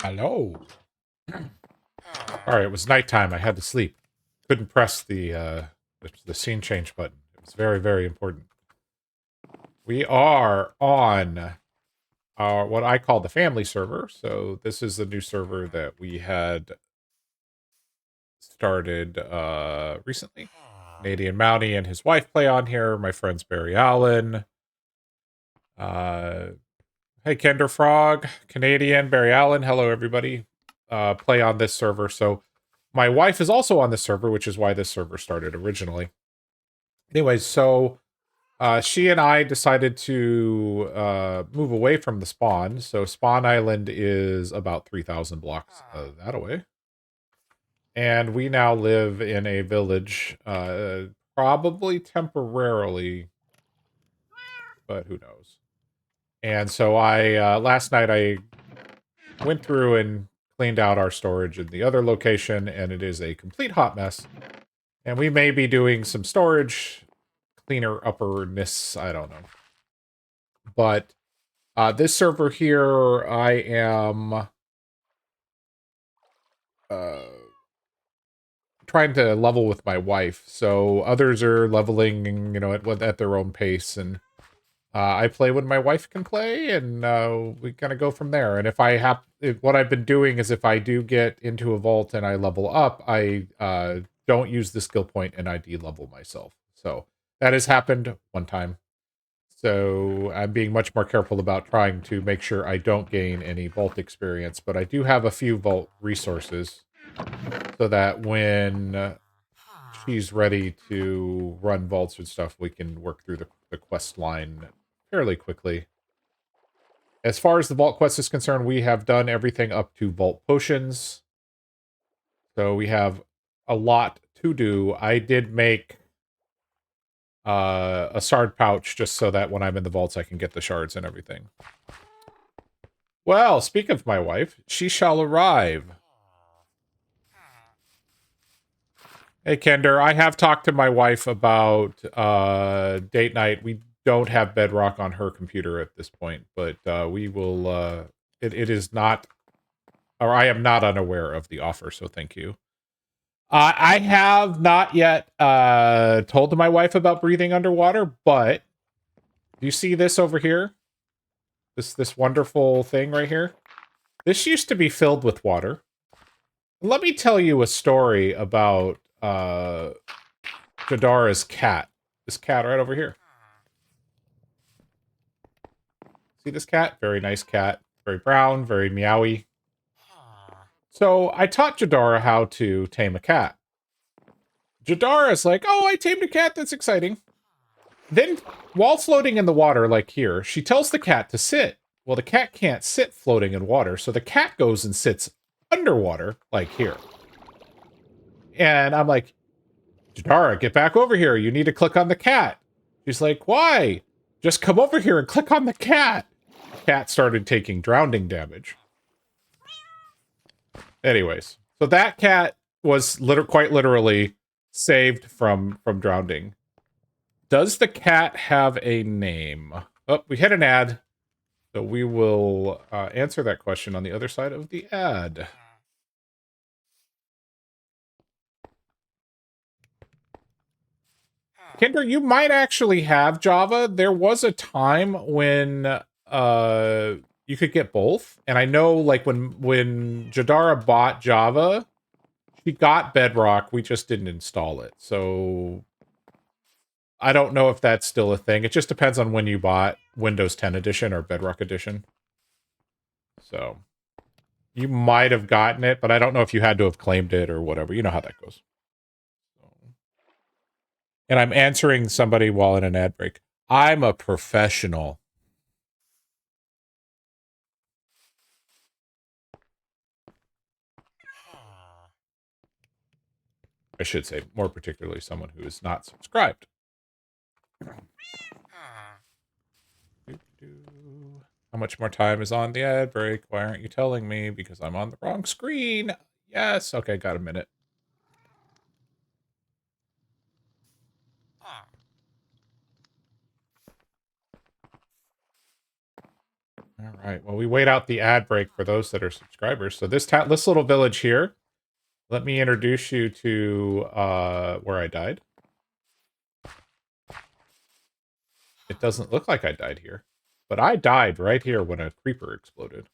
Hello. All right, it was nighttime. I had to sleep. Couldn't press the scene change button. It was very, very important. We are on what I call the family server. So this is the new server that we had started recently. Canadian Mountie and his wife play on here. My friends Barry Allen. Hey, Kender Frog, Canadian, Barry Allen. Hello, everybody. Play on this server. So my wife is also on this server, which is why this server started originally. Anyways, so she and I decided to move away from the spawn. So Spawn Island is about 3,000 blocks that away. And we now live in a village, probably temporarily, but who knows. And so I last night I went through and cleaned out our storage in the other location, and it is a complete hot mess. And we may be doing some storage cleaner upperness, I don't know. But this server here, I am trying to level with my wife. So others are leveling, you know, at their own pace, and I play when my wife can play, and we kind of go from there. And what I've been doing is if I do get into a vault and I level up, I don't use the skill point and I de-level myself. So that has happened one time. So I'm being much more careful about trying to make sure I don't gain any vault experience. But I do have a few vault resources so that when she's ready to run vaults and stuff, we can work through the quest line fairly quickly. As far as the vault quest is concerned, we have done everything up to vault potions. So we have a lot to do. I did make a shard pouch just so that when I'm in the vaults, I can get the shards and everything. Well, speak of my wife, she shall arrive. Hey, Kender, I have talked to my wife about date night. We don't have Bedrock on her computer at this point, but we will... it is not... Or I am not unaware of the offer, so thank you. I have not yet told my wife about breathing underwater, but do you see this over here? This wonderful thing right here? This used to be filled with water. Let me tell you a story about Jadara's cat. This cat right over here. See this cat? Very nice cat. Very brown, very meowy. So I taught Jadara how to tame a cat. Jadara's like, oh, I tamed a cat. That's exciting. Then, while floating in the water, like here, she tells the cat to sit. Well, the cat can't sit floating in water, so the cat goes and sits underwater, like here. And I'm like, Jadara, get back over here. You need to click on the cat. She's like, why? Just come over here and click on the cat. The cat started taking drowning damage. Anyways, so that cat was quite literally saved from drowning. Does the cat have a name? Oh, we hit an ad. So we will answer that question on the other side of the ad. Kinder, you might actually have Java. There was a time when you could get both. And I know like when Jadara bought Java, she got Bedrock. We just didn't install it. So I don't know if that's still a thing. It just depends on when you bought Windows 10 edition or Bedrock edition. So you might have gotten it, but I don't know if you had to have claimed it or whatever. You know how that goes. And I'm answering somebody while in an ad break. I'm a professional. I should say, more particularly someone who is not subscribed. much more time is on the ad break? Why aren't you telling me? Because I'm on the wrong screen. Yes. Okay, got a minute. All right. Well, we wait out the ad break for those that are subscribers. So this little village here, let me introduce you to where I died. It doesn't look like I died here, but I died right here when a creeper exploded.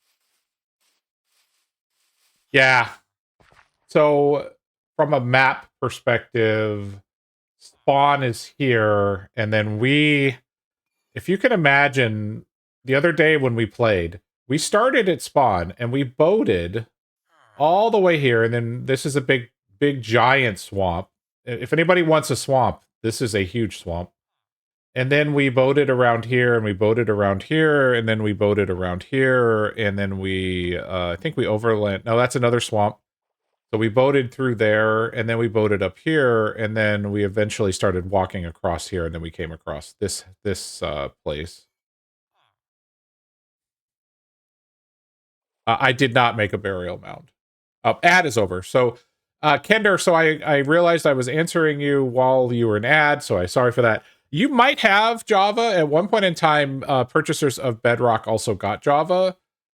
Yeah. So from a map perspective, spawn is here, and then if you can imagine, the other day when we played, we started at spawn and we boated all the way here, and then this is a big giant swamp. If anybody wants a swamp, this is a huge swamp. And then we boated around here, and we boated around here, and then we boated around here, and then I think we overland. No, that's another swamp. So we boated through there, and then we boated up here, and then we eventually started walking across here, and then we came across this place. I did not make a burial mound. Ad is over. So, Kender, so I realized I was answering you while you were in ad, so I'm sorry for that. You might have Java. At one point in time, purchasers of Bedrock also got Java.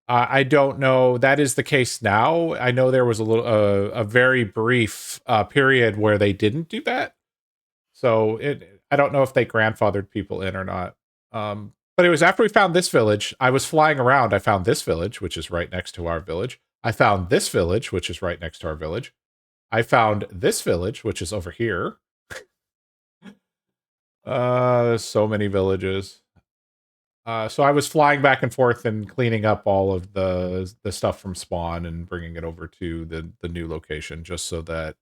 I don't know. That is the case now. I know there was a very brief period where they didn't do that. So I don't know if they grandfathered people in or not. But it was after we found this village. I was flying around. I found this village, which is right next to our village. I found this village, which is right next to our village. I found this village, which is over here. There's so many villages. So I was flying back and forth and cleaning up all of the stuff from spawn and bringing it over to the new location, just so that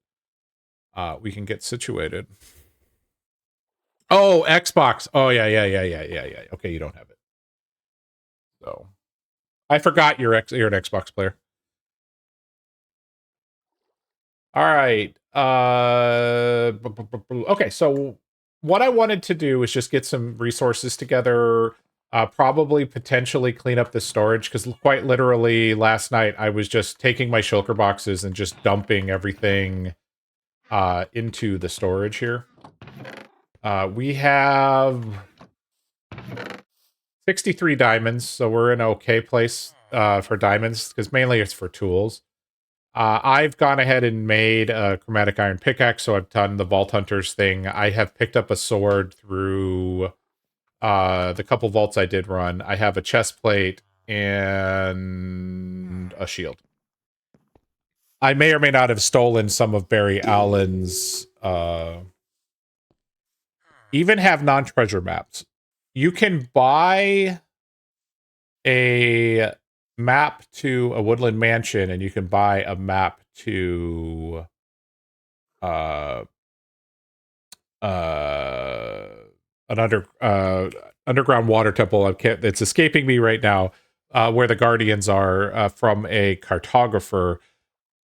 we can get situated. Oh, Xbox. Oh yeah. Okay, you don't have it. So I forgot you're an Xbox player. All right. Okay, so what I wanted to do is just get some resources together, probably potentially clean up the storage, because quite literally last night I was just taking my shulker boxes and just dumping everything into the storage here. We have 63 diamonds, so we're in an okay place for diamonds, because mainly it's for tools. I've gone ahead and made a chromatic iron pickaxe, so I've done the Vault Hunters thing. I have picked up a sword through the couple vaults I did run. I have a chest plate and a shield. I may or may not have stolen some of Barry Allen's... even have non-treasure maps. You can buy a map to a woodland mansion, and you can buy a map to an underground water temple. It's escaping me right now, where the guardians are, from a cartographer.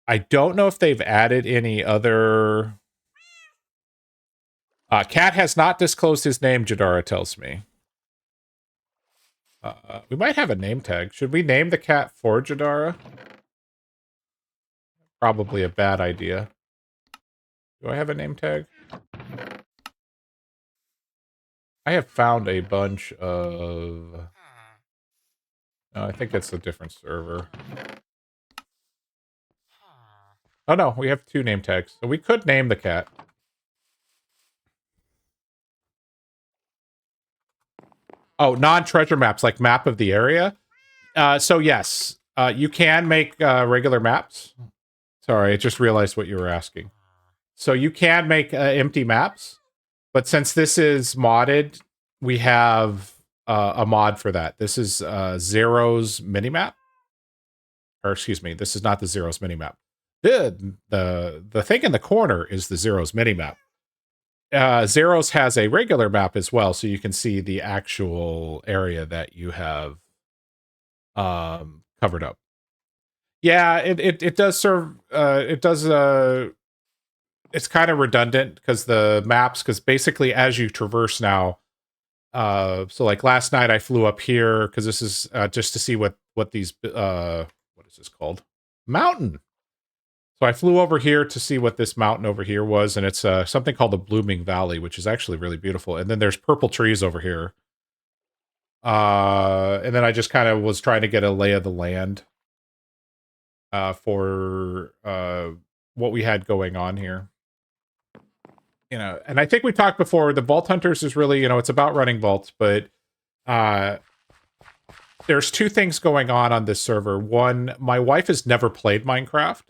I don't know if they've added any other. Cat has not disclosed his name, Jadara tells me. We might have a name tag. Should we name the cat for Jadara? Probably a bad idea. Do I have a name tag? I have found a bunch of... I think it's a different server. Oh no, we have 2 name tags. So we could name the cat. Oh, non-treasure maps, like map of the area? So yes, you can make regular maps. Sorry, I just realized what you were asking. So you can make empty maps, but since this is modded, we have a mod for that. This is Zero's minimap. Or excuse me, this is not the Zero's minimap. The thing in the corner is the Zero's minimap. Zero's has a regular map as well, so you can see the actual area that you have covered up. Yeah, it does serve. It does. It's kind of redundant because the maps, because basically as you traverse now, So like last night I flew up here because this is just to see what these what is this called? Mountain. So I flew over here to see what this mountain over here was, and it's something called the Blooming Valley, which is actually really beautiful. And then there's purple trees over here. And then I just kind of was trying to get a lay of the land for what we had going on here. You know, and I think we talked before, the Vault Hunters is really, you know, it's about running vaults, but there's two things going on this server. One, my wife has never played Minecraft,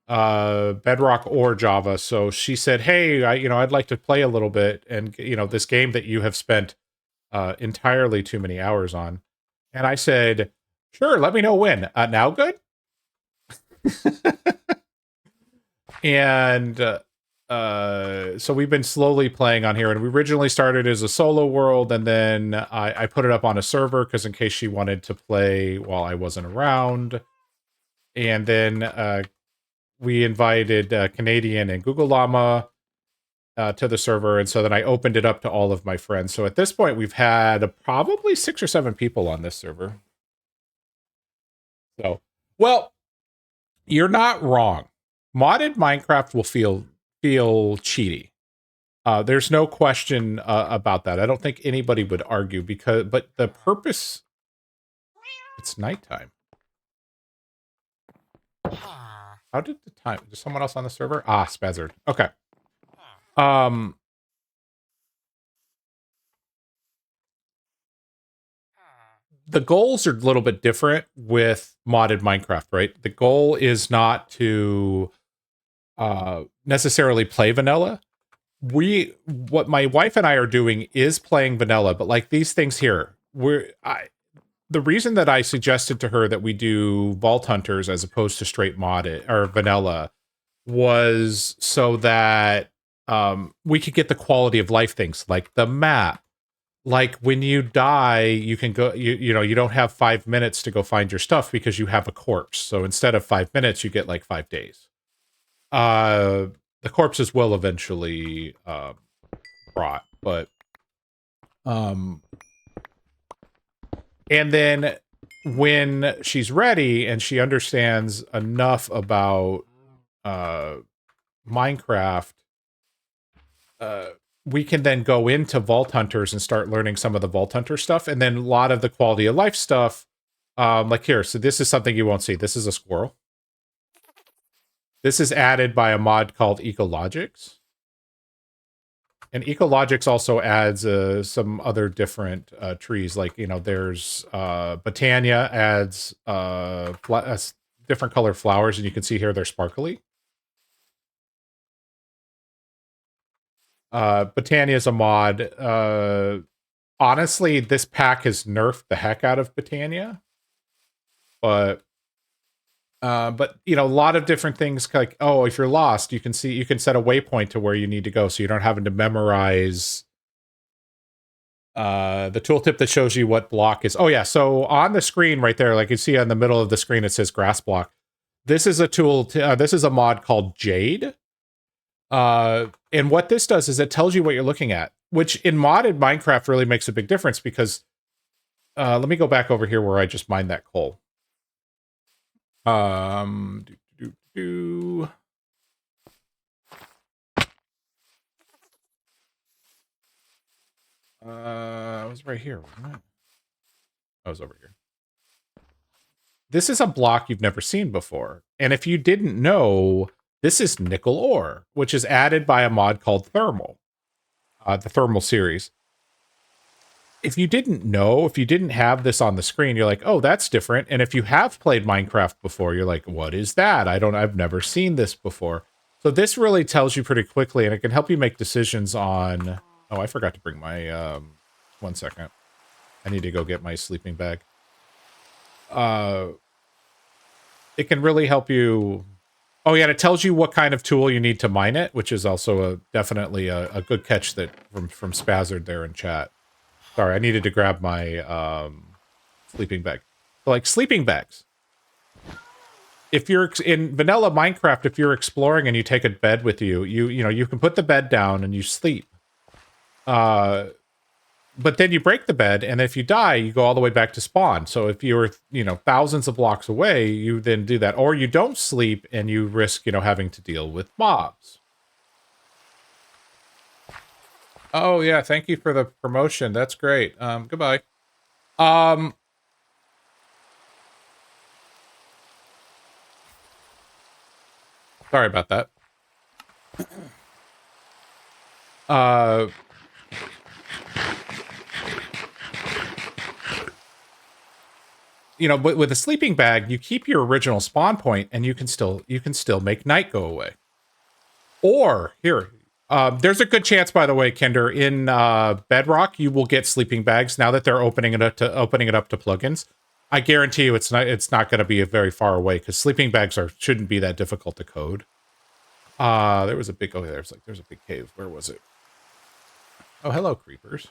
Bedrock or Java, so she said, hey, I'd like to play a little bit, and, you know, this game that you have spent entirely too many hours on. And I said, sure, let me know when. Now good? And so we've been slowly playing on here, and we originally started as a solo world, and then I put it up on a server because in case she wanted to play while I wasn't around. And then we invited Canadian and Google Llama to the server, and so then I opened it up to all of my friends. So at this point, we've had probably 6 or 7 people on this server. So, well, you're not wrong. Modded Minecraft will feel cheaty. There's no question about that. I don't think anybody would argue but the purpose, it's nighttime. How did the time, is someone else on the server? Ah, Spazzard. Okay. The goals are a little bit different with modded Minecraft, right? The goal is not to necessarily play vanilla. What my wife and I are doing is playing vanilla, but like these things here, the reason that I suggested to her that we do Vault Hunters as opposed to straight modded or vanilla was so that we could get the quality of life things like the map. Like when you die, you can go, you don't have 5 minutes to go find your stuff because you have a corpse. So instead of 5 minutes, you get like 5 days. The corpses will eventually rot, but and then when she's ready and she understands enough about Minecraft, we can then go into Vault Hunters and start learning some of the Vault Hunter stuff, and then a lot of the quality of life stuff. Like here, so this is something you won't see. This is a squirrel. This is added by a mod called Ecologics. And Ecologics also adds some other different trees. Like, you know, there's Botania adds different color flowers, and you can see here they're sparkly. Botania is a mod. Honestly, this pack has nerfed the heck out of Botania. But you know, a lot of different things, like, oh, if you're lost, you can set a waypoint to where you need to go, so you're not having to memorize the tooltip that shows you what block is. Oh yeah, so on the screen right there, like you see on the middle of the screen, it says grass block. This is a tool. This is a mod called Jade. And what this does is it tells you what you're looking at, which in modded Minecraft really makes a big difference because let me go back over here where I just mined that coal. I was right here, wasn't it? I was over here. This is a block you've never seen before. And if you didn't know, this is nickel ore, which is added by a mod called Thermal, the Thermal series. If you didn't know, if you didn't have this on the screen, you're like, oh, that's different. And if you have played Minecraft before, you're like, what is that? I've never seen this before. So this really tells you pretty quickly, and it can help you make decisions on, oh, I forgot to bring my, 1 second. I need to go get my sleeping bag. It can really help you. Oh yeah, and it tells you what kind of tool you need to mine it, which is also definitely a good catch that from Spazzard there in chat. Sorry, I needed to grab my sleeping bag. So, like sleeping bags. If you're in vanilla Minecraft, if you're exploring and you take a bed with you, you can put the bed down and you sleep. but then you break the bed, and if you die, you go all the way back to spawn. So if you're, thousands of blocks away, you then do that. Or you don't sleep, and you risk, having to deal with mobs. Oh, yeah, thank you for the promotion. That's great. Goodbye. Sorry about that. But with a sleeping bag, you keep your original spawn point, and you can still make night go away. Or here, there's a good chance, by the way, Kinder, in Bedrock, you will get sleeping bags now that they're opening it up to plugins. I guarantee you, it's not going to be very far away, because sleeping bags shouldn't be that difficult to code. There was a big there's a big cave. Where was it? Oh, hello, creepers.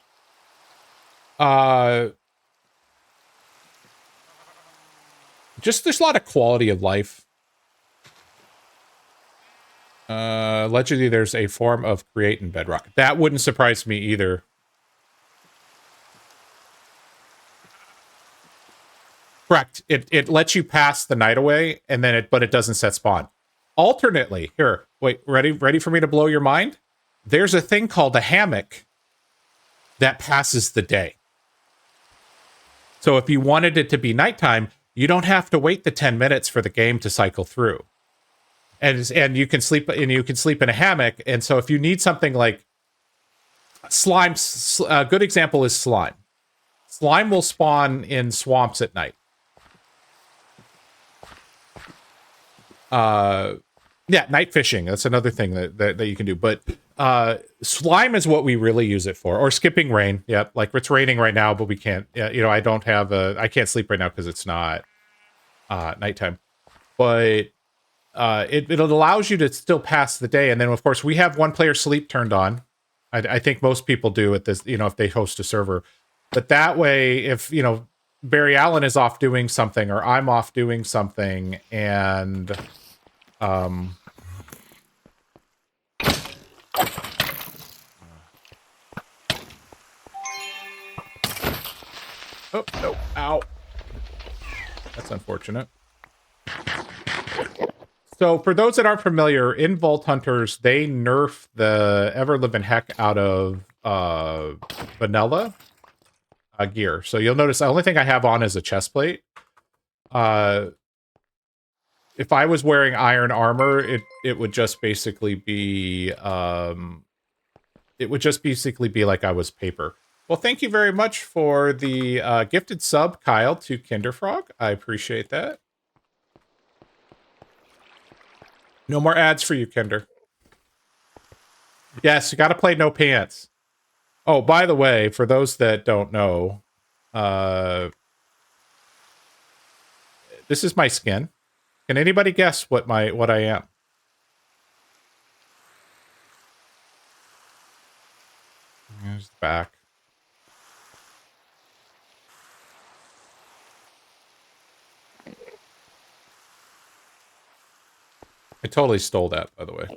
Just there's a lot of quality of life. Allegedly, there's a form of create in Bedrock. That wouldn't surprise me either. Correct. It lets you pass the night away, and then but it doesn't set spawn. Alternately, here, wait, ready for me to blow your mind? There's a thing called a hammock that passes the day. So if you wanted it to be nighttime, you don't have to wait the 10 minutes for the game to cycle through. And you can sleep in a hammock. And so if you need something like slime, a good example is slime. Slime will spawn in swamps at night. Yeah, night fishing. That's another thing that you can do. But slime is what we really use it for. Or skipping rain. Yeah, like it's raining right now, but we can't. I can't sleep right now because it's not nighttime. But it allows you to still pass the day. And then, of course, we have one player sleep turned on. I think most people do at this, if they host a server. But that way, if, Barry Allen is off doing something or I'm off doing something and... Oh, no. Ow. That's unfortunate. So for those that aren't familiar, in Vault Hunters, they nerf the ever-living heck out of vanilla gear. So you'll notice the only thing I have on is a chest plate. If I was wearing iron armor, it would just basically be like I was paper. Well, thank you very much for the gifted sub, Kyle, to Kinderfrog. I appreciate that. No more ads for you, Kinder. Yes, you got to play No Pants. Oh, by the way, for those that don't know, this is my skin. Can anybody guess what I am? Here's the back. I totally stole that, by the way.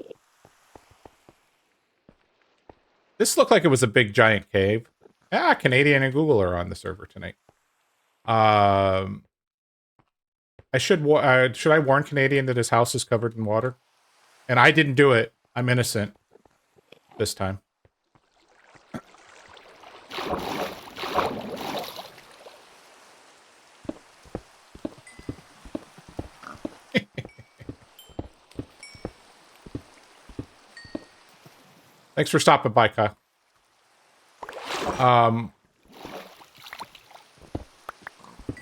This looked like it was a big, giant cave. Canadian and Google are on the server tonight. Should I warn Canadian that his house is covered in water? And I didn't do it. I'm innocent. This time. Thanks for stopping by, Kyle.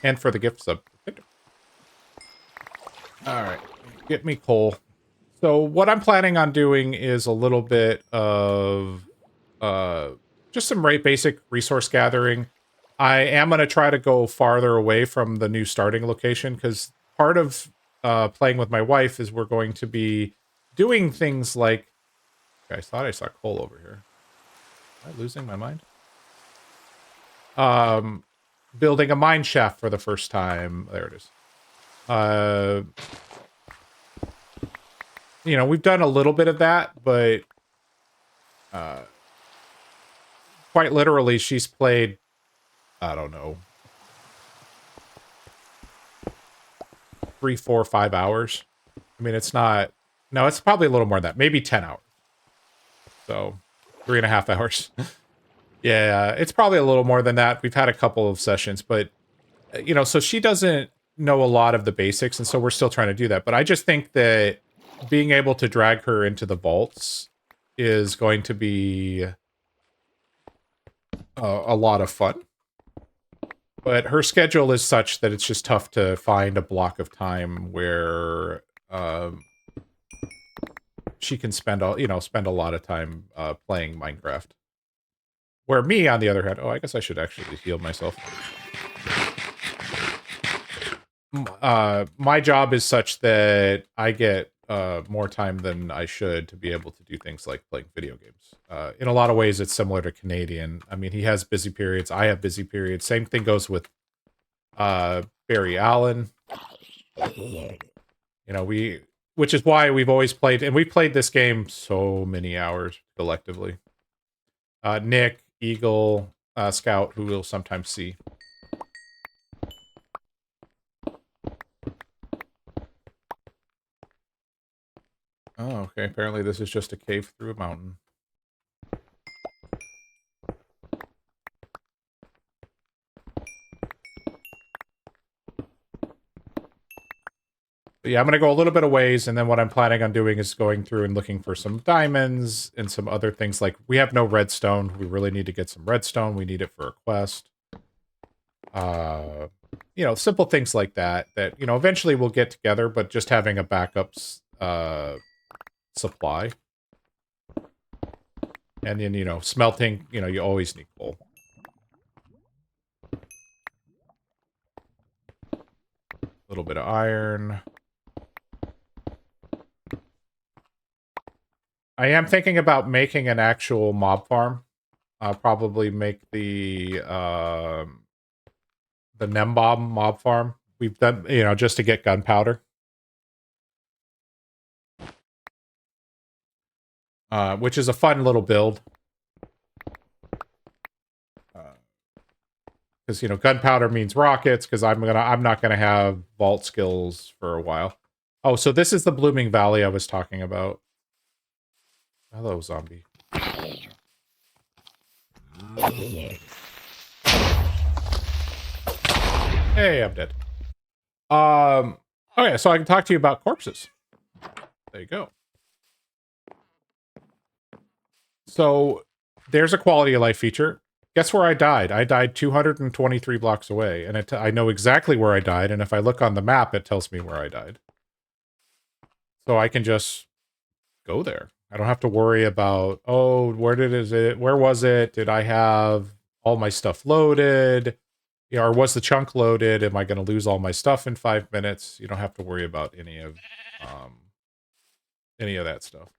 And for the gift sub. Alright. Get me coal. So what I'm planning on doing is a little bit of just some basic resource gathering. I am going to try to go farther away from the new starting location, because part of playing with my wife is we're going to be doing things like... I thought I saw coal over here. Am I losing my mind? Building a mine shaft for the first time. There it is. We've done a little bit of that, but quite literally, she's played, I don't know, 3, 4, 5 hours. I mean, it's not... No, it's probably a little more than that. Maybe 10 hours. So, 3.5 hours. Yeah, it's probably a little more than that. We've had a couple of sessions, but, you know, so she doesn't know a lot of the basics, and so we're still trying to do that. But I just think that being able to drag her into the vaults is going to be a lot of fun. But her schedule is such that it's just tough to find a block of time where she can spend spend a lot of time playing Minecraft. Where me, on the other hand, oh, I guess I should actually heal myself. My job is such that I get more time than I should to be able to do things like playing video games. In a lot of ways, it's similar to Canadian. I mean, he has busy periods. I have busy periods. Same thing goes with Barry Allen. You know, which is why we've always played, and we played this game so many hours collectively. Nick, Eagle, Scout, who we'll sometimes see. Oh, okay. Apparently this is just a cave through a mountain. But yeah, I'm going to go a little bit of ways, and then what I'm planning on doing is going through and looking for some diamonds and some other things. Like, we have no redstone. We really need to get some redstone. We need it for a quest. You know, simple things like that, you know, eventually we'll get together, but just having a backup supply. And then, you know, smelting, you know, you always need coal. A little bit of iron. I am thinking about making an actual mob farm. I'll probably make the Nembob mob farm. We've done, you know, just to get gunpowder. Which is a fun little build. Because, you know, gunpowder means rockets, because I'm not gonna have vault skills for a while. Oh, so this is the Blooming Valley I was talking about. Hello, zombie. Hey, I'm dead. Okay, so I can talk to you about corpses. There you go. So, there's a quality of life feature. Guess where I died? I died 223 blocks away, and I know exactly where I died, and if I look on the map, it tells me where I died. So I can just go there. I don't have to worry about, oh, where was it? Did I have all my stuff loaded? You know, or was the chunk loaded? Am I going to lose all my stuff in 5 minutes? You don't have to worry about any of that stuff.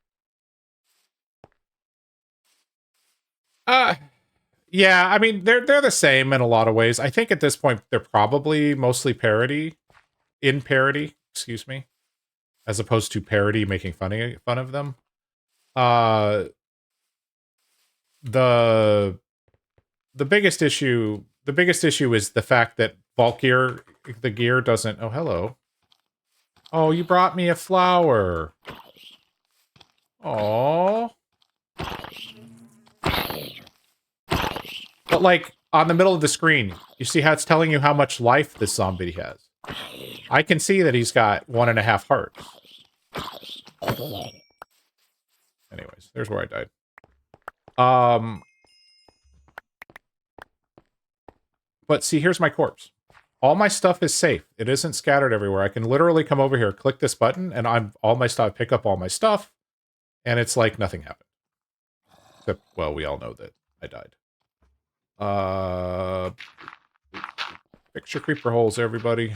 Yeah, I mean, they're the same in a lot of ways. I think at this point, they're probably mostly parody, excuse me, as opposed to parody making fun of them. The biggest issue is the fact that vault gear, the gear doesn't... Oh, hello. Oh, you brought me a flower. Aww. But, like, on the middle of the screen, you see how it's telling you how much life this zombie has. I can see that he's got 1.5 hearts. Anyways, there's where I died. But see, here's my corpse. All my stuff is safe. It isn't scattered everywhere. I can literally come over here, click this button, and pick up all my stuff, and it's like nothing happened. Except, well, we all know that I died. Fix your creeper holes, everybody.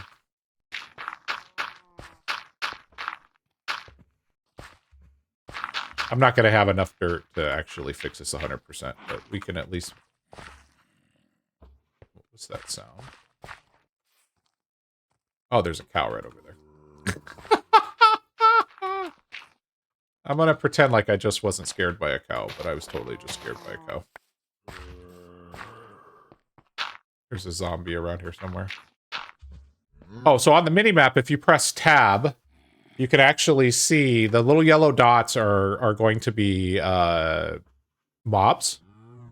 I'm not going to have enough dirt to actually fix this 100%, but we can at least... What was that sound? Oh, there's a cow right over there. I'm going to pretend like I just wasn't scared by a cow, but I was totally just scared by a cow. There's a zombie around here somewhere. Oh, so on the mini-map, if you press tab, you can actually see the little yellow dots are going to be mobs,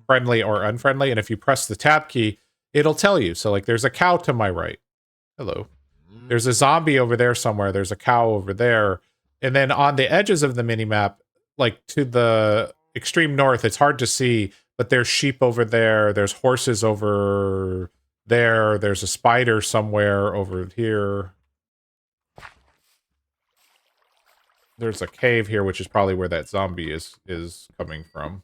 friendly or unfriendly. And if you press the tab key, it'll tell you. So like there's a cow to my right. Hello. There's a zombie over there somewhere. There's a cow over there. And then on the edges of the mini-map, like to the extreme north, it's hard to see, but there's sheep over there. There's horses over there. There's a spider somewhere over here. There's a cave here, which is probably where that zombie is coming from.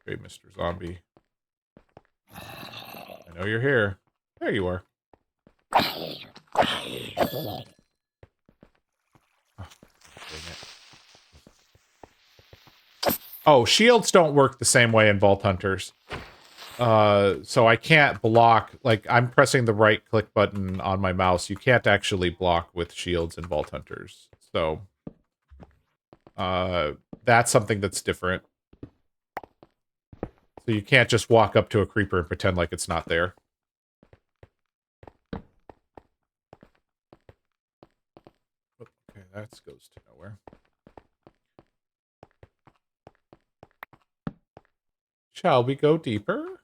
Okay, Mr. Zombie. I know you're here. There you are. Oh, oh, shields don't work the same way in Vault Hunters. So I can't block, like, I'm pressing the right click button on my mouse. You can't actually block with shields in Vault Hunters. So, that's something that's different. So you can't just walk up to a creeper and pretend like it's not there. Okay, that goes to nowhere. Shall we go deeper?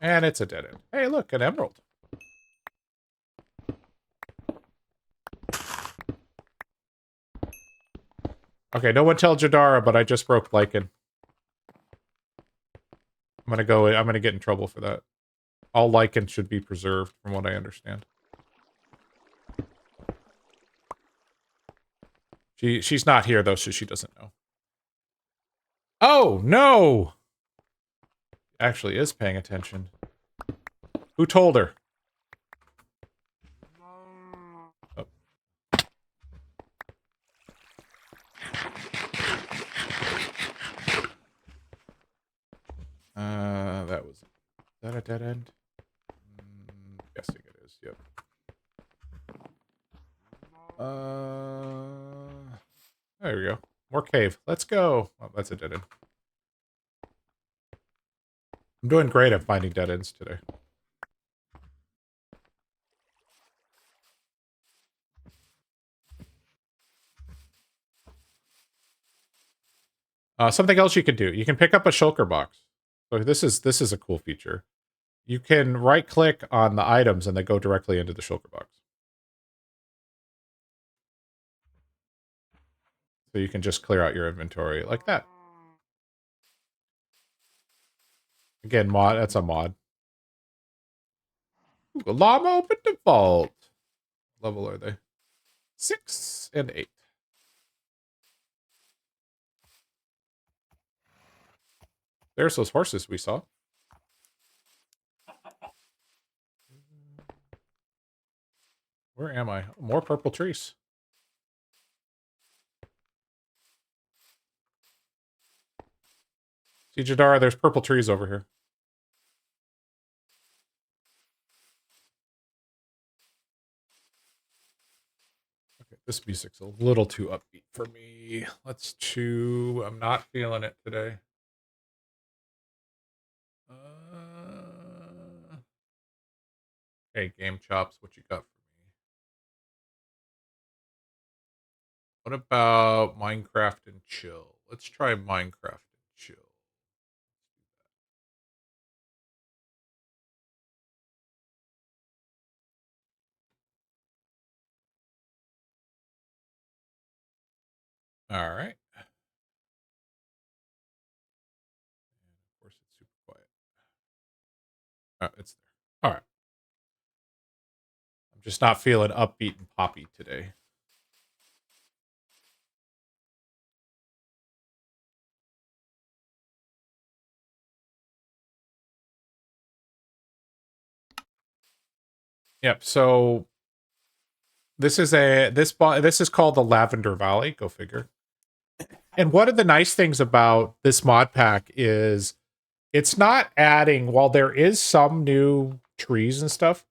And it's a dead end. Hey, look, an emerald. Okay, no one tell Jadara, but I just broke Lycan. I'm gonna get in trouble for that. All Lycan should be preserved, from what I understand. She's not here, though, so she doesn't know. Oh, no! Actually is paying attention. Who told her? Oh. Is that a dead end? Guessing it is, yep. There we go. More cave. Let's go. Oh, that's a dead end. I'm doing great at finding dead ends today. Something else you can do. You can pick up a shulker box. So this is a cool feature. You can right-click on the items and they go directly into the shulker box. So you can just clear out your inventory like that. Again, mod. That's a mod. Ooh, llama open default. What level are they? 6 and 8. There's those horses we saw. Where am I? Oh, more purple trees. See, Jadara, there's purple trees over here. Okay, this music's a little too upbeat for me. Let's chew. I'm not feeling it today. Hey, Game Chops, what you got for me? What about Minecraft and chill? Let's try Minecraft and chill. All right. And of course, it's super quiet. Oh, it's there. All right. I'm just not feeling upbeat and poppy today. Yep. So this is called the Lavender Valley. Go figure. And one of the nice things about this mod pack is it's not adding, while there is some new trees and stuff,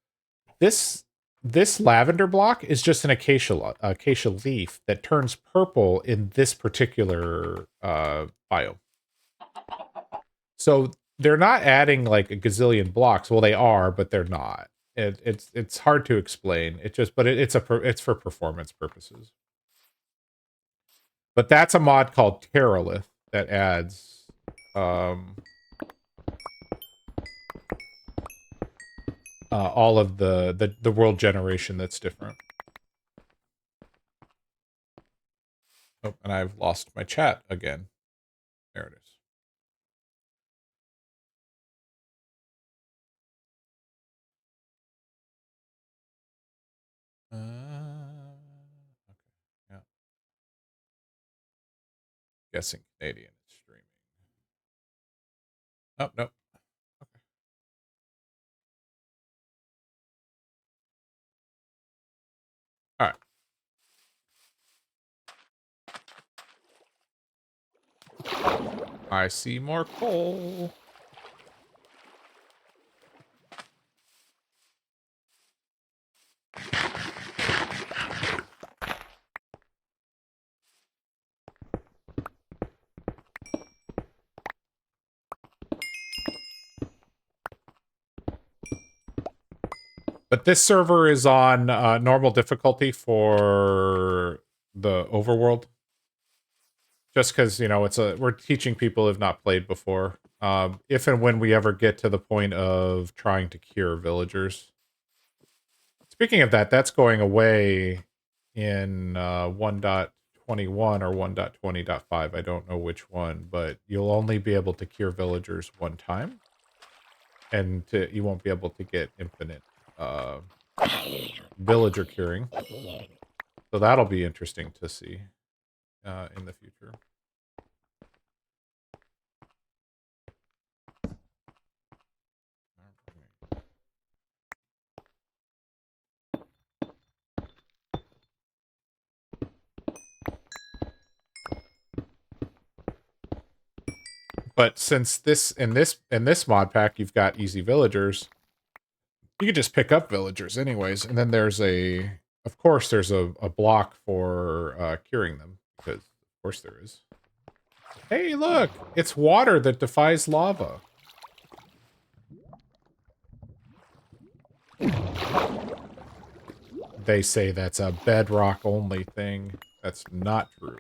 this this lavender block is just an acacia leaf that turns purple in this particular biome. So they're not adding like a gazillion blocks. Well, they are, but they're not. It's hard to explain. It's for performance purposes. But that's a mod called Terralith that adds all of the world generation that's different. Oh, and I've lost my chat again. There it is. Okay, yeah. Guessing Canadian is streaming. Oh, no. Okay. All right. I see more coal. But this server is on normal difficulty for the overworld. Just because, you know, we're teaching people who have not played before. If and when we ever get to the point of trying to cure villagers. Speaking of that, that's going away in 1.21 or 1.20.5. I don't know which one, but you'll only be able to cure villagers one time. And you won't be able to get infinite villager curing. So that'll be interesting to see in the future. But since in this mod pack you've got easy villagers, you can just pick up villagers anyways, and then there's of course there's a block for curing them, because of course there is. Hey, look, it's water that defies lava. They say that's a bedrock only thing. That's not true.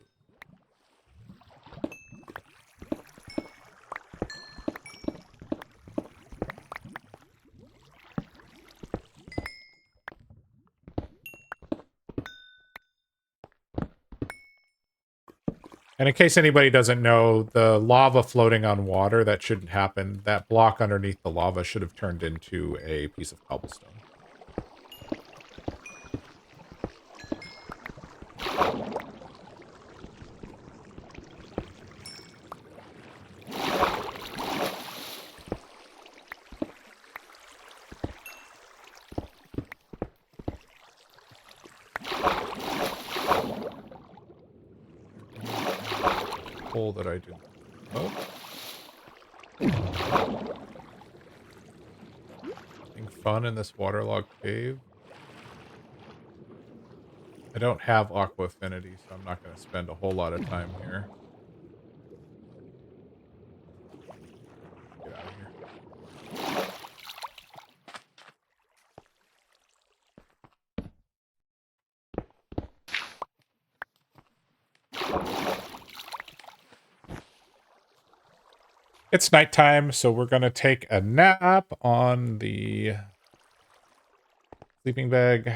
And in case anybody doesn't know, the lava floating on water, that shouldn't happen. That block underneath the lava should have turned into a piece of cobblestone. Hole that I didn't. Oh. Having fun in this waterlogged cave. I don't have aqua affinity, so I'm not going to spend a whole lot of time here. Get out of here. It's nighttime, so we're going to take a nap on the sleeping bag.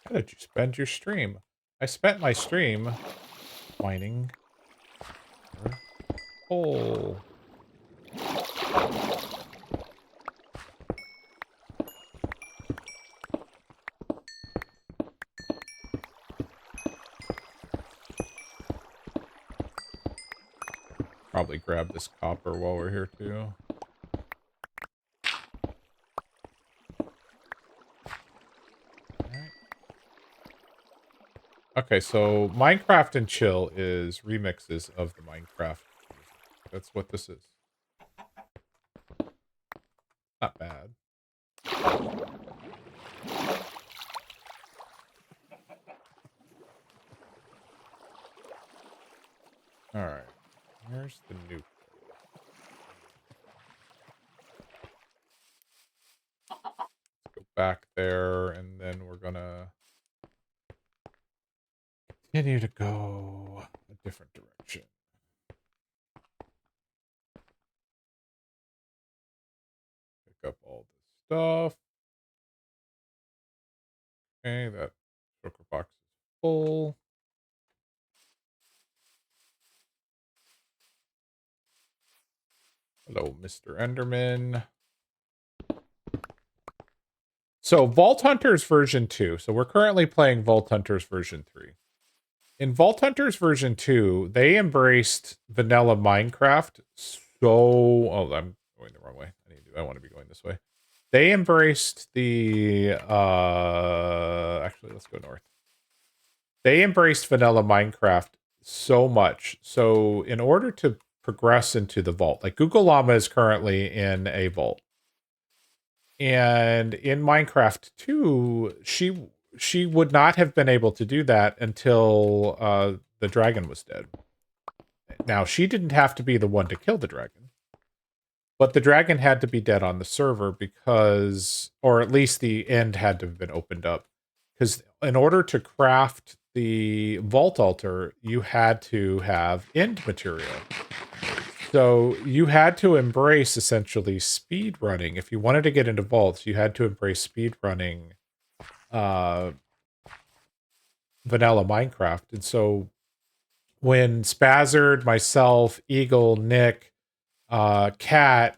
How did you spend your stream? I spent my stream mining coal. probably grab this copper while we're here too. Alright. Okay, so Minecraft and Chill is remixes of the Minecraft music. That's what this is. Not bad. Alright. Where's the nuke? Let's go back there, and then we're gonna continue to go a different direction. Pick up all this stuff. Okay, that shulker box is full. Hello, Mr. Enderman. So, Vault Hunters version 2. So, we're currently playing Vault Hunters version 3. In Vault Hunters version 2, they embraced vanilla Minecraft. Oh, I'm going the wrong way. I want to be going this way. They embraced the actually, let's go north. They embraced vanilla Minecraft so much. So in order to progress into the vault, like Google Llama is currently in a vault. And in Minecraft 2, she would not have been able to do that until the dragon was dead. Now, she didn't have to be the one to kill the dragon, but the dragon had to be dead on the server because, or at least the end had to have been opened up. Because in order to craft the vault altar, you had to have end material. So you had to embrace essentially speed running. If you wanted to get into vaults, you had to embrace speed running vanilla Minecraft. And so when Spazzard, myself, Eagle, Nick, Cat,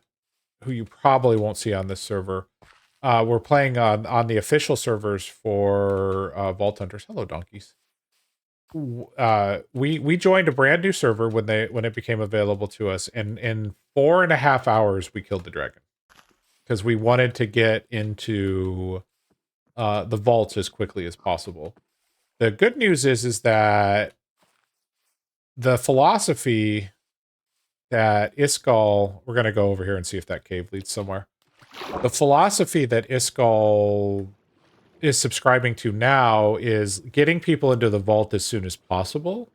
who you probably won't see on this server, we're playing on the official servers for Vault Hunters. Hello, donkeys. We joined a brand new server when it became available to us, and in 4.5 hours we killed the dragon because we wanted to get into the vaults as quickly as possible. The good news is that the philosophy that Iskall, we're going to go over here and see if that cave leads somewhere. The philosophy that Iskall is subscribing to now is getting people into the vault as soon as possible.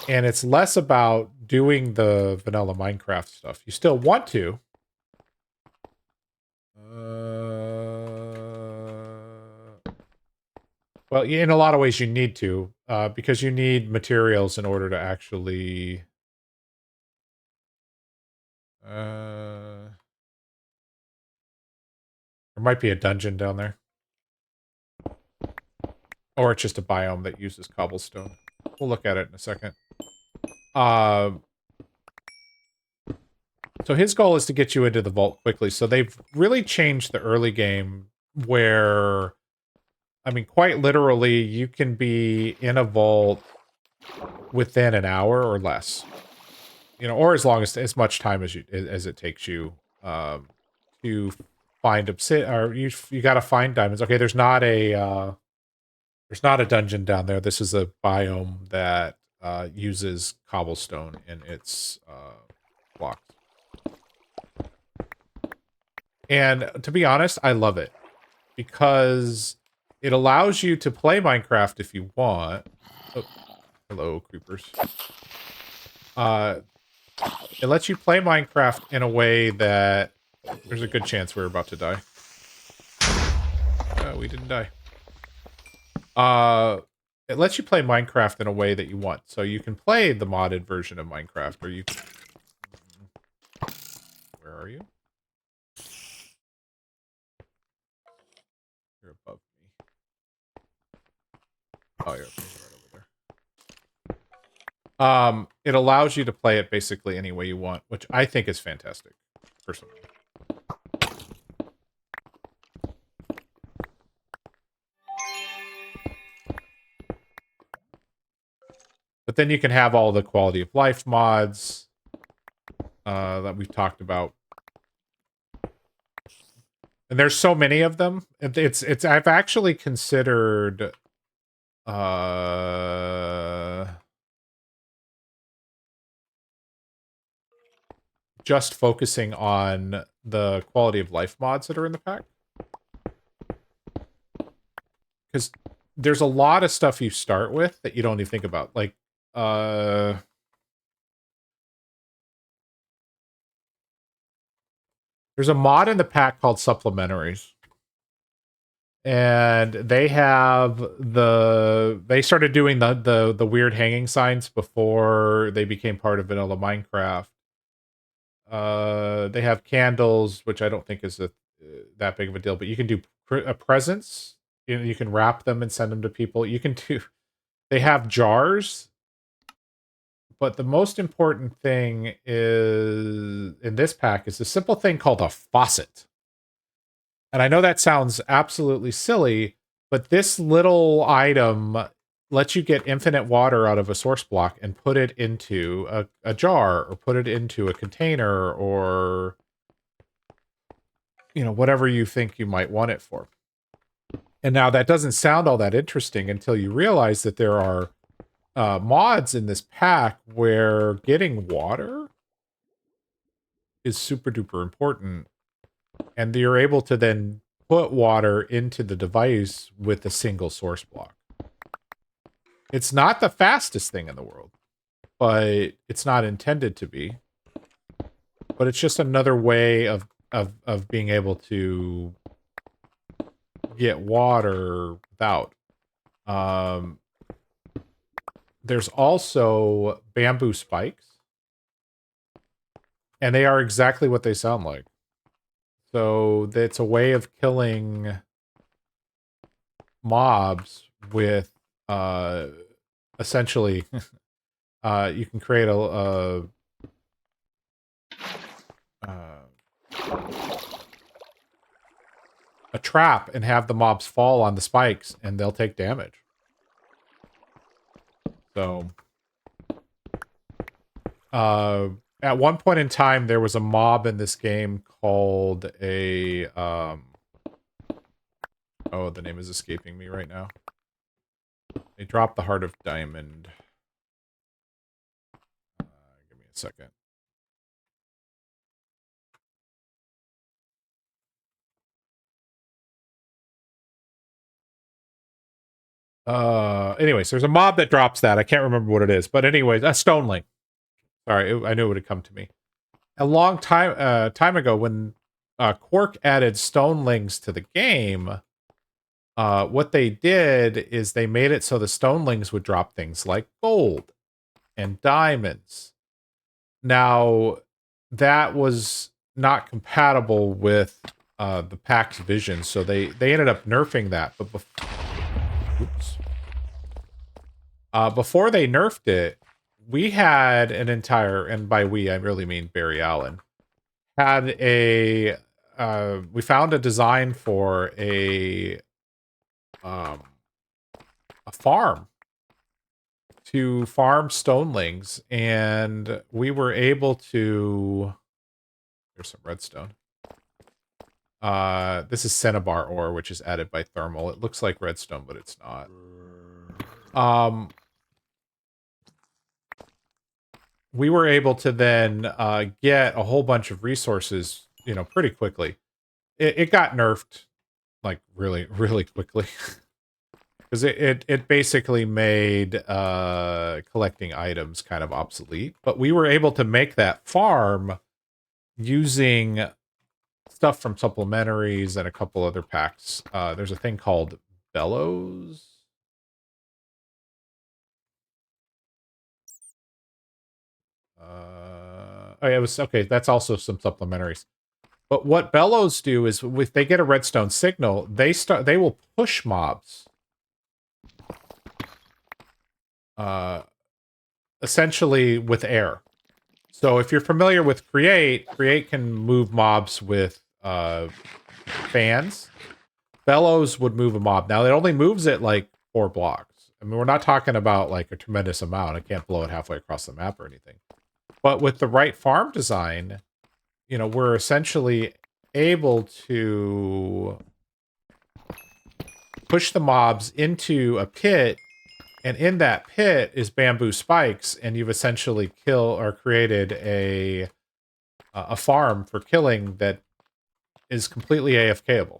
And it's less about doing the vanilla Minecraft stuff. You still want to. Well, in a lot of ways you need to, because you need materials in order to actually... there might be a dungeon down there. Or it's just a biome that uses cobblestone. We'll look at it in a second. So his goal is to get you into the vault quickly. So they've really changed the early game where, I mean, quite literally, you can be in a vault within an hour or less. You know, or as much time as it takes you to find or you got to find diamonds. Okay, there's not a dungeon down there. This is a biome that uses cobblestone in its blocks. And to be honest, I love it because it allows you to play Minecraft if you want. Oh, hello, creepers. It lets you play Minecraft in a way that there's a good chance we're about to die. We didn't die. It lets you play Minecraft in a way that you want. So you can play the modded version of Minecraft, or you can... Where are you? You're above me. Oh, you're right over there. It allows you to play it basically any way you want, which I think is fantastic, personally. But then you can have all the quality of life mods. that we've talked about. And there's so many of them. It's I've actually considered just focusing on the quality of life mods that are in the pack. Because there's a lot of stuff you start with that you don't even think about. Like, there's a mod in the pack called Supplementaries. And they started doing the weird hanging signs before they became part of vanilla Minecraft. They have candles, which I don't think is that big of a deal, but you can do presents. You can wrap them and send them to people. You can do. They have jars, but the most important thing is in this pack is a simple thing called a faucet. And I know that sounds absolutely silly, but this little item lets you get infinite water out of a source block and put it into a jar or put it into a container or, you know, whatever you think you might want it for. And now that doesn't sound all that interesting until you realize that there are mods in this pack where getting water is super duper important. And you're able to then put water into the device with a single source block. It's not the fastest thing in the world, but it's not intended to be. But it's just another way of being able to get water without. There's also bamboo spikes, and they are exactly what they sound like. So it's a way of killing mobs with essentially you can create a trap and have the mobs fall on the spikes and they'll take damage. So at one point in time there was a mob in this game called a oh, the name is escaping me right now. They dropped the Heart of Diamond. Give me a second. Anyways, there's a mob that drops that. I can't remember what it is. But anyways, a Stoneling. Sorry, I knew it would have come to me. A long time ago when Quark added Stonelings to the game, what they did is they made it so the Stonelings would drop things like gold and diamonds. Now, that was not compatible with the pack's vision, so they ended up nerfing that. But before they nerfed it, we had an entire, and by we I really mean Barry Allen, had a we found a design for a farm to farm Stonelings, and we were able to. There's some redstone. This is cinnabar ore, which is added by thermal. It looks like redstone, but it's not. We were able to then get a whole bunch of resources, you know, pretty quickly. It got nerfed, like, really, really quickly. Because it basically made collecting items kind of obsolete. But we were able to make that farm using stuff from supplementaries and a couple other packs. There's a thing called Bellows. Oh, yeah, it was okay. That's also some supplementaries. But what Bellows do is, if they get a redstone signal, they will push mobs. Essentially with air. So if you're familiar with Create can move mobs with fans. Bellows would move a mob. Now it only moves it like 4 blocks. I mean, we're not talking about like a tremendous amount. I can't blow it halfway across the map or anything. But with the right farm design, you know, we're essentially able to push the mobs into a pit, and in that pit is bamboo spikes, and you've essentially created a farm for killing that is completely AFKable.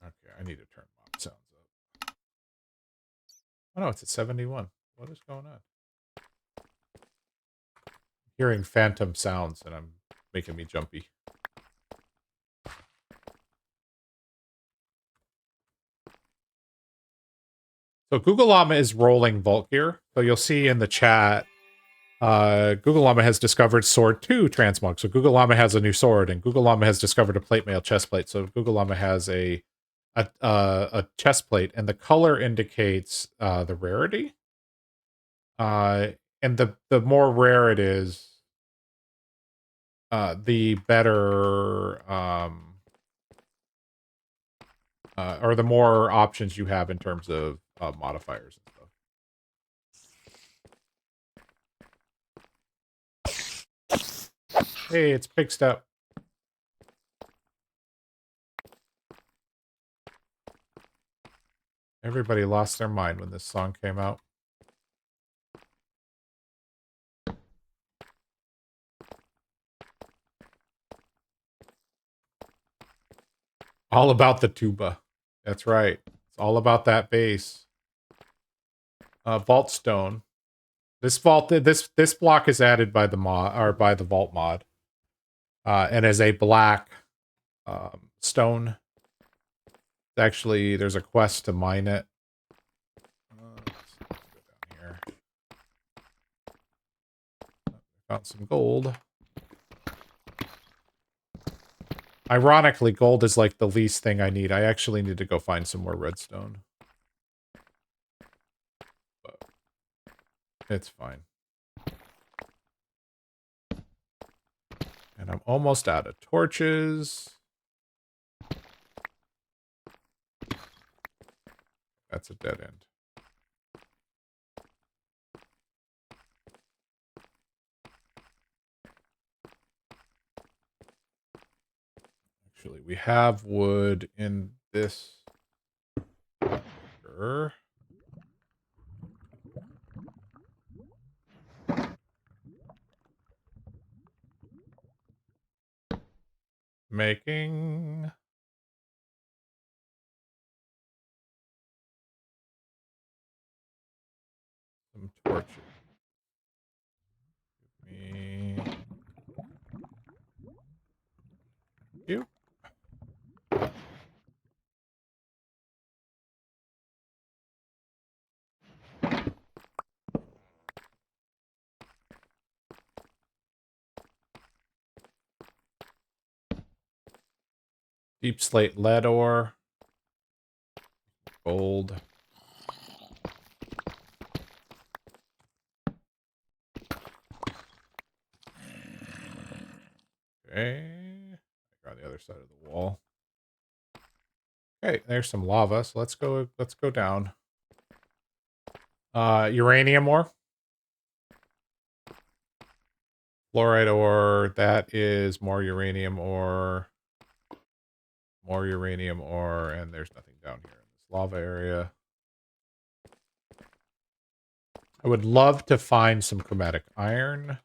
Okay, I need to turn mob sounds up. Oh no, it's at 71. What is going on? Hearing phantom sounds and I'm making me jumpy. So Google Llama is rolling Vault Gear. So you'll see in the chat, Google Llama has discovered Sword 2 transmog. So Google Llama has a new sword, and Google Llama has discovered a plate mail chest plate. So Google Llama has a chest plate, and the color indicates the rarity. And the more rare it is, the better, or the more options you have in terms of modifiers and stuff. Hey, it's Pig Step. Everybody lost their mind when this song came out. All about the tuba. That's right. It's all about that bass. Vault stone. This block is added by the mod, or by the vault mod, and is a black stone. Actually, there's a quest to mine it. Let's go down here. Found some gold. Ironically, gold is like the least thing I need. I actually need to go find some more redstone. But it's fine. And I'm almost out of torches. That's a dead end. Actually, we have wood in this. Making some torches. Give me you. Deep slate lead ore. Gold. Okay. On the other side of the wall. Okay, there's some lava, so let's go down. Uranium ore. Fluoride ore, that is more uranium ore. More uranium ore, and there's nothing down here in this lava area. I would love to find some chromatic iron.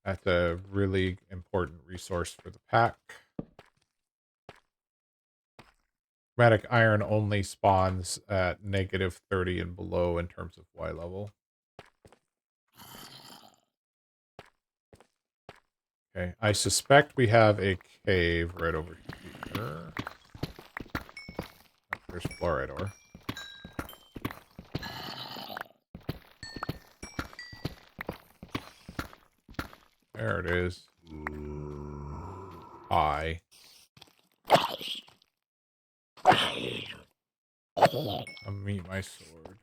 That's a really important resource for the pack. Chromatic iron only spawns at -30 and below in terms of Y level. Okay, I suspect we have a cave right over here. Oh, there's fluoride ore. There it is. Hi. Come meet my sword.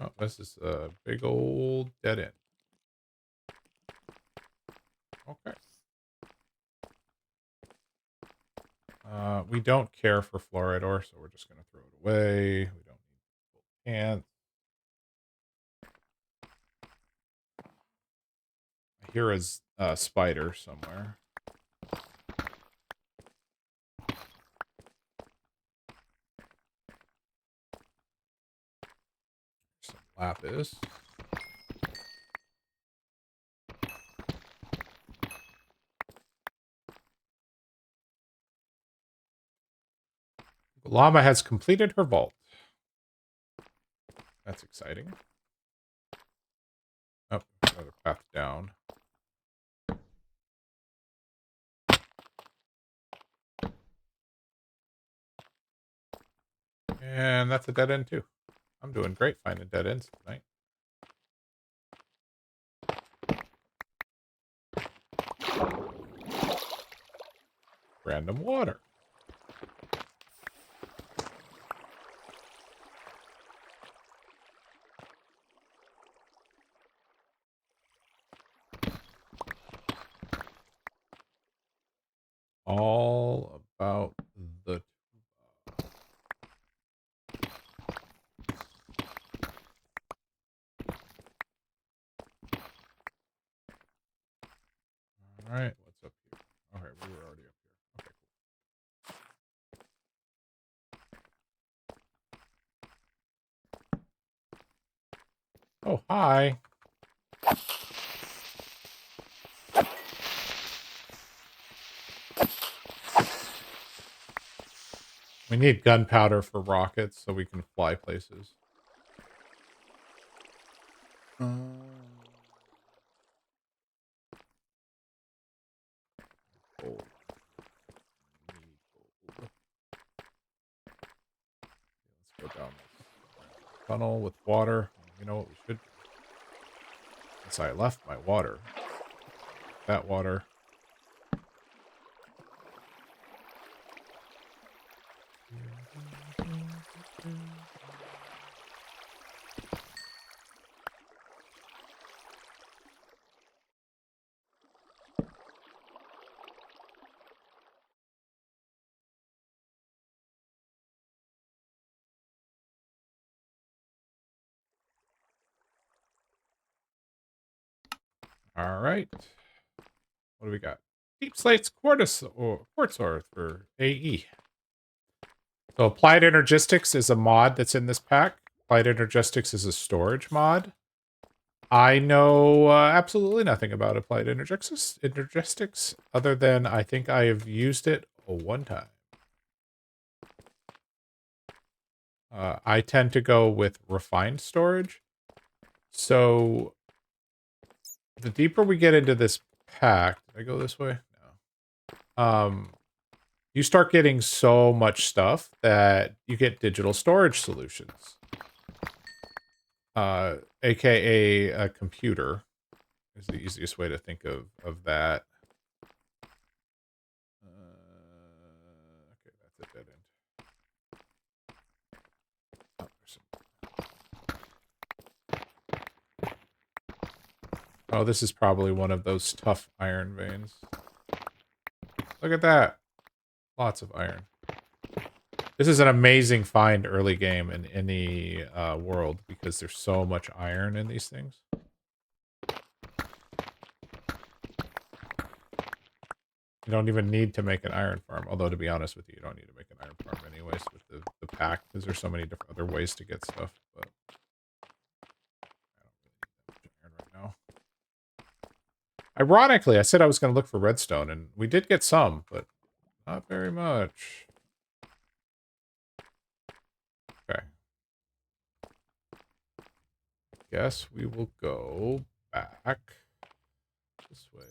Oh, this is a big old dead end. Okay. We don't care for fluoride ore, so we're just going to throw it away. We don't need pants. I hear a spider somewhere. Some lapis. Llama has completed her vault. That's exciting. Oh, another path down. And that's a dead end too. I'm doing great finding dead ends tonight. Random water. All about the... All right, what's up here? Okay, we were already up here. Okay, cool. Oh, hi. We need gunpowder for rockets so we can fly places. Gold. Need gold. Let's go down this tunnel with water. You know what we should do? Since I left my water. That water. All right. What do we got? Deep Slate's quartz ore for AE. So Applied Energistics is a mod that's in this pack. Applied Energistics is a storage mod. I know absolutely nothing about Applied Energistics other than I think I have used it one time. I tend to go with refined storage. So the deeper we get into this pack, did I go this way? No. You start getting so much stuff that you get digital storage solutions. AKA a computer is the easiest way to think of that. Okay, that's a dead end. Oh, this is probably one of those tough iron veins. Look at that. Lots of iron. This is an amazing find early game in any world because there's so much iron in these things. You don't even need to make an iron farm. Although, to be honest with you, you don't need to make an iron farm anyways with the pack because there's so many different other ways to get stuff. But I don't really need that much iron right now. Ironically, I said I was going to look for redstone, and we did get some, but not very much. Okay. Guess we will go back this way.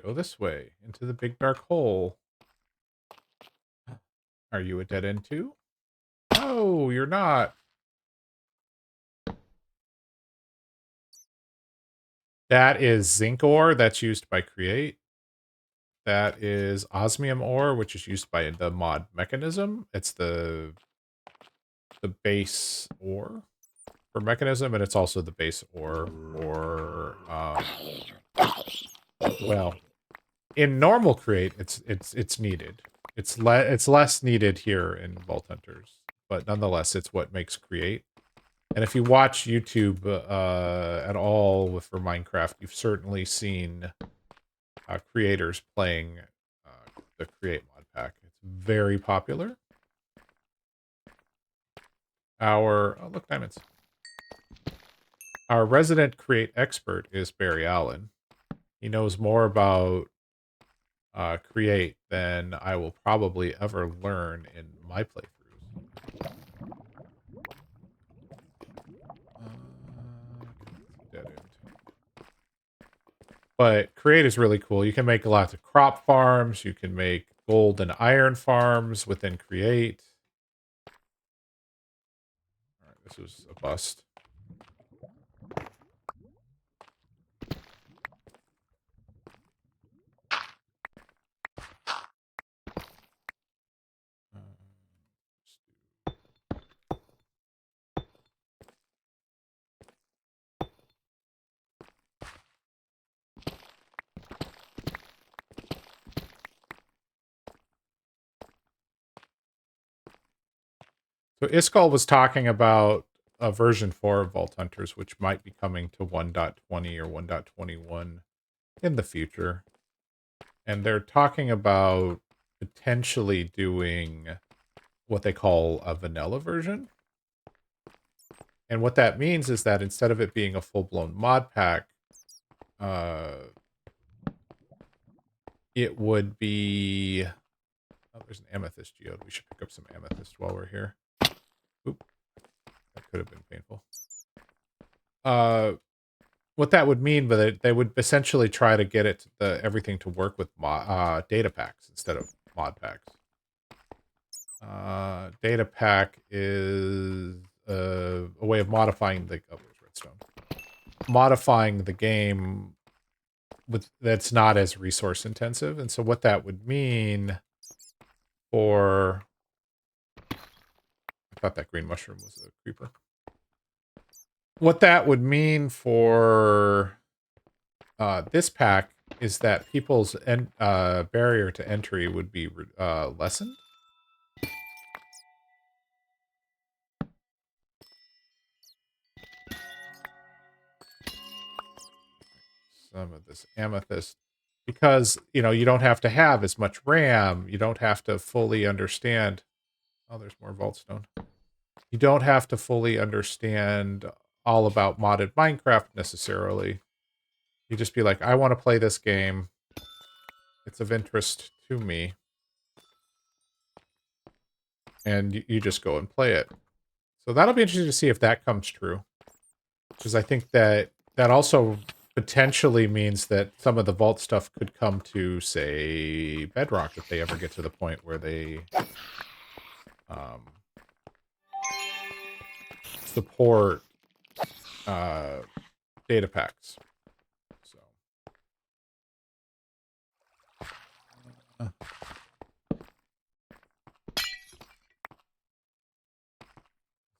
Go this way, into the big dark hole. Are you a dead end too? No, you're not. That is zinc ore that's used by Create. That is osmium ore, which is used by the mod Mechanism. It's the base ore for Mechanism, and it's also the base ore for well, in normal Create, it's needed. It's less needed here in Vault Hunters, but nonetheless, it's what makes Create. And if you watch YouTube at all for Minecraft, you've certainly seen creators playing the Create mod pack. It's very popular. Oh look, diamonds. Our resident Create expert is Barry Allen. He knows more about Create than I will probably ever learn in my playthroughs. Dead end. But Create is really cool. You can make lots of crop farms. You can make gold and iron farms within Create. All right, this was a bust. So Iskall was talking about a version 4 of Vault Hunters, which might be coming to 1.20 or 1.21 in the future. And they're talking about potentially doing what they call a vanilla version. And what that means is that instead of it being a full-blown mod pack, it would be... Oh, there's an amethyst geode. We should pick up some amethyst while we're here. Oop. That could have been painful. What that would mean, but they would essentially try to get everything to work with data packs instead of mod packs. Data pack is a way of modifying the there's redstone. Modifying the game that's not as resource intensive, and so what that would mean for... I thought that green mushroom was a creeper. What that would mean for this pack is that people's barrier to entry would be lessened. Some of this amethyst, because you don't have to have as much RAM. You don't have to fully understand. Oh, there's more vault stone. You don't have to fully understand all about modded Minecraft necessarily. You just be like, I want to play this game. It's of interest to me. And you just go and play it. So that'll be interesting to see if that comes true. Because I think that also potentially means that some of the vault stuff could come to, say, Bedrock if they ever get to the point where they support data packs. So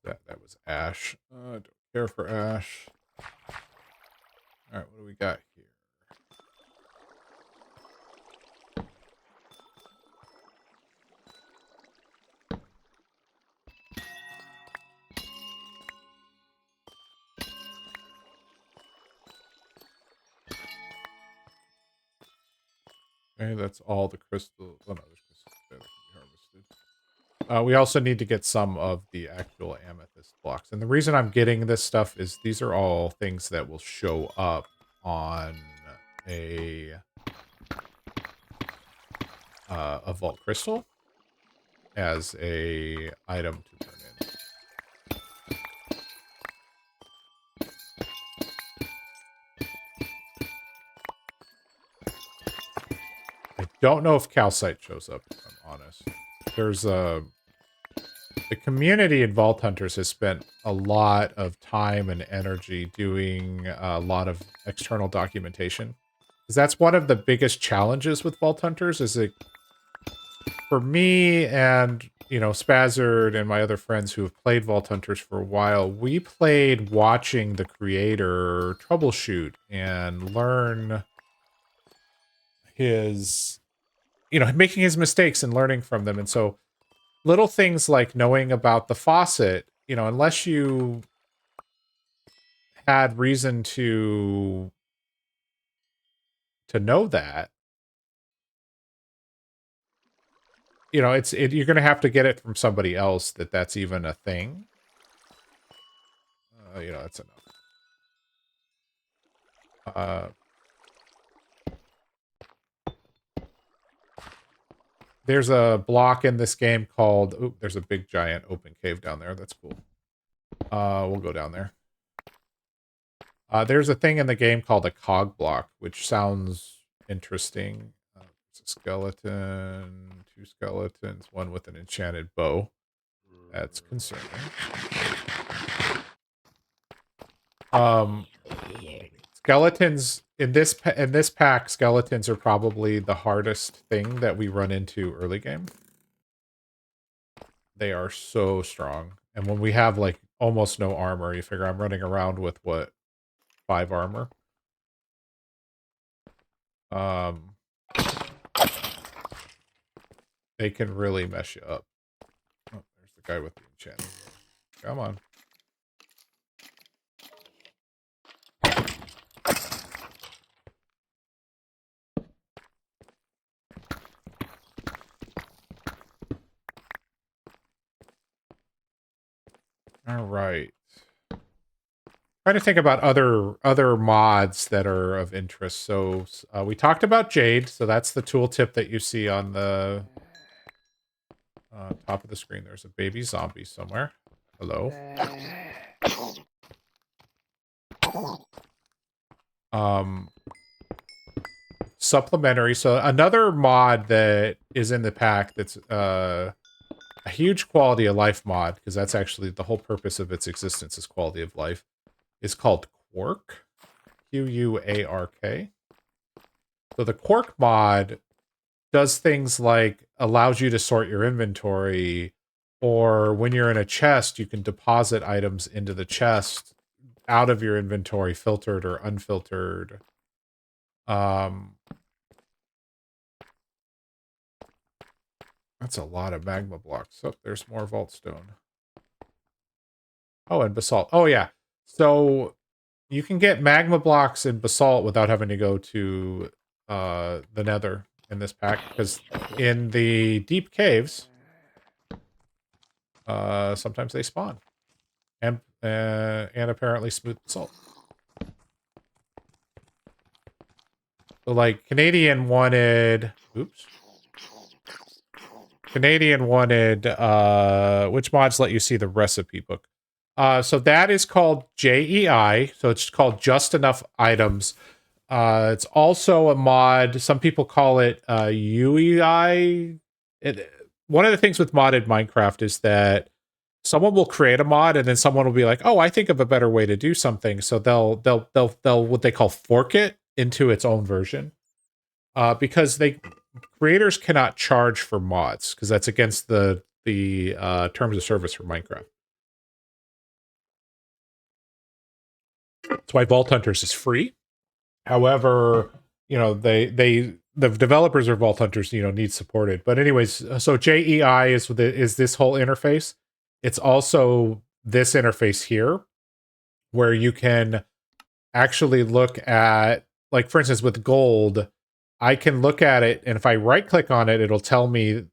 that was ash. Don't care for ash. All right, what do we got here? Okay, that's all the crystals. Oh, no, there's crystals there that can be harvested. We also need to get some of the actual amethyst blocks. And the reason I'm getting this stuff is these are all things that will show up on a vault crystal as a item to turn in. don't know if calcite shows up, if I'm honest. There's a... The community in Vault Hunters has spent a lot of time and energy doing a lot of external documentation. Because that's one of the biggest challenges with Vault Hunters, is it, for me and, you know, Spazzard and my other friends who have played Vault Hunters for a while, we played watching the creator troubleshoot and learn his, you know, making his mistakes and learning from them. And so little things like knowing about the faucet, you know, unless you had reason to know that, you know, you're going to have to get it from somebody else that's even a thing. You know, that's enough. There's a block in this game called, oop, there's a big giant open cave down there. That's cool. We'll go down there. There's a thing in the game called a cog block, which sounds interesting. It's a skeleton, 2 skeletons, one with an enchanted bow. That's concerning. Skeletons in this pack, skeletons are probably the hardest thing that we run into early game. They are so strong. And when we have like almost no armor, you figure I'm running around with what, 5 armor. They can really mess you up. Oh, there's the guy with the enchantment. Come on. All right. Trying to think about other mods that are of interest. So we talked about Jade. So that's the tooltip that you see on the top of the screen. There's a baby zombie somewhere. Hello. Supplementary. So another mod that is in the pack that's a huge quality of life mod, because that's actually the whole purpose of its existence is quality of life, is called Quark. Quark. So the Quark mod does things like allows you to sort your inventory, or when you're in a chest, you can deposit items into the chest out of your inventory, filtered or unfiltered. That's a lot of magma blocks. Oh, there's more vault stone. Oh, and basalt. Oh, yeah. So you can get magma blocks and basalt without having to go to the nether in this pack, because in the deep caves, sometimes they spawn. And apparently smooth basalt. So, like, Canadian wanted... Oops. Canadian wanted... which mods let you see the recipe book? So that is called JEI. So it's called Just Enough Items. It's also a mod. Some people call it UEI. One of the things with modded Minecraft is that someone will create a mod and then someone will be like, "Oh, I think of a better way to do something." So they'll what they call fork it into its own version. Because creators cannot charge for mods, because that's against the terms of service for Minecraft. That's why Vault Hunters is free. However, you know, the developers of Vault Hunters, you know, need supported. But anyways, so JEI is this whole interface. It's also this interface here, where you can actually look at, like, for instance, with gold, I can look at it, and if I right click on it, it'll tell me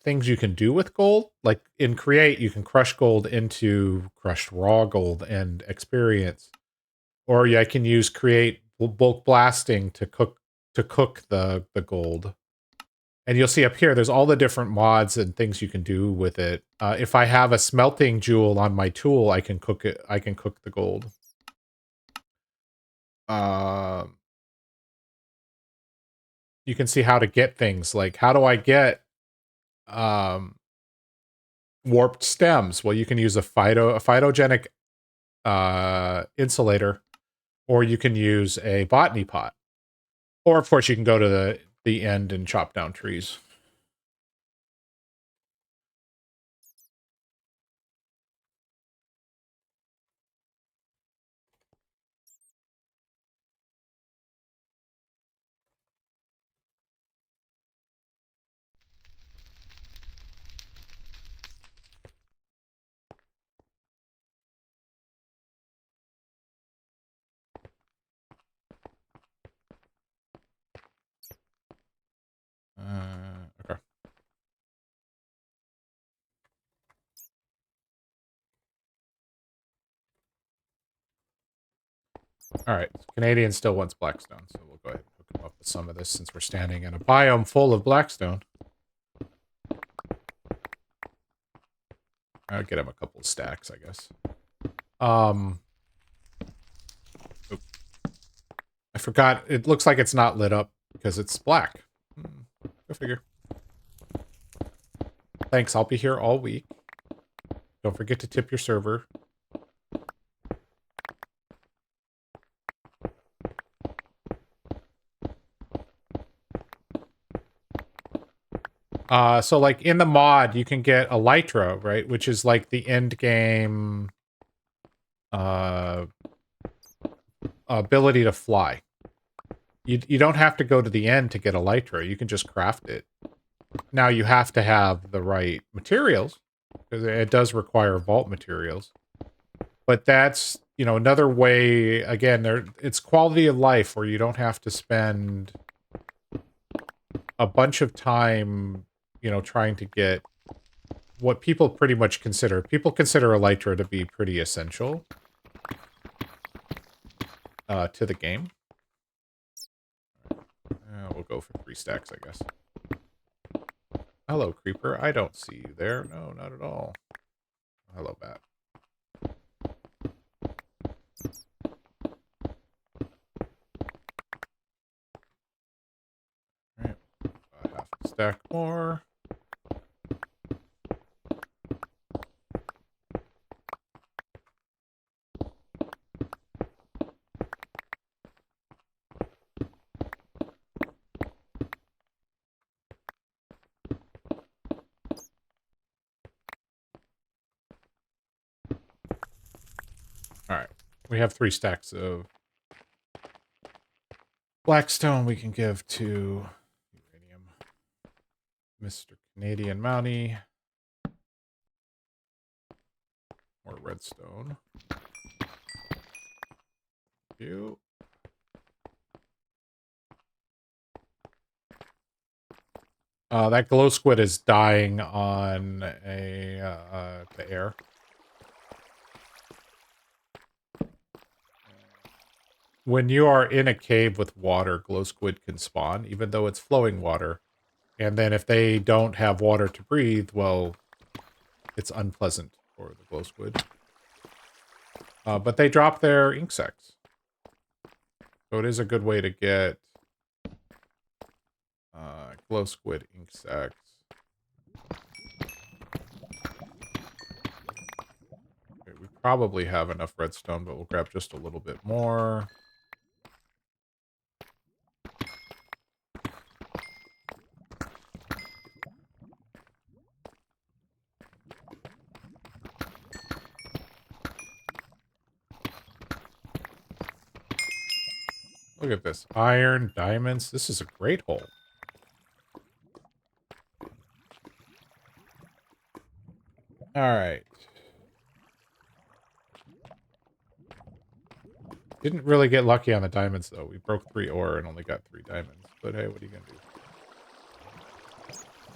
things you can do with gold. Like in Create, you can crush gold into crushed raw gold and experience. Or I can use Create bulk blasting to cook the gold. And you'll see up here, there's all the different mods and things you can do with it. If I have a smelting jewel on my tool, I can cook it. I can cook the gold. you can see how to get things. Like, how do I get warped stems? Well, you can use a phytogenic insulator, or you can use a botany pot. Or, of course, you can go to the end and chop down trees. Okay. All right. Canadian still wants blackstone, so we'll go ahead and hook him up with some of this since we're standing in a biome full of blackstone. I'll get him a couple of stacks, I guess. I forgot. It looks like it's not lit up because it's black. Go figure. Thanks. I'll be here all week. Don't forget to tip your server. So like in the mod, you can get elytra, right? Which is like the end game ability to fly. You don't have to go to the end to get elytra. You can just craft it. Now you have to have the right materials, because it does require vault materials. But that's, you know, another way, again, it's quality of life where you don't have to spend a bunch of time, you know, trying to get what people pretty much consider. People consider elytra to be pretty essential to the game. We'll go for 3 stacks, I guess. Hello, creeper. I don't see you there. No, not at all. Hello, bat. Alright. Half a stack more. Alright. We have 3 stacks of blackstone we can give to uranium. Mr. Canadian Mountie. More redstone. Thank you. That glow squid is dying on the air. When you are in a cave with water, glow squid can spawn, even though it's flowing water. And then if they don't have water to breathe, well, it's unpleasant for the glow squid. But they drop their ink sacs. So it is a good way to get glow squid ink sacs. Okay, we probably have enough redstone, but we'll grab just a little bit more. Look at this. Iron, diamonds. This is a great hole. Alright. Didn't really get lucky on the diamonds, though. We broke 3 ore and only got 3 diamonds. But hey, what are you going to do?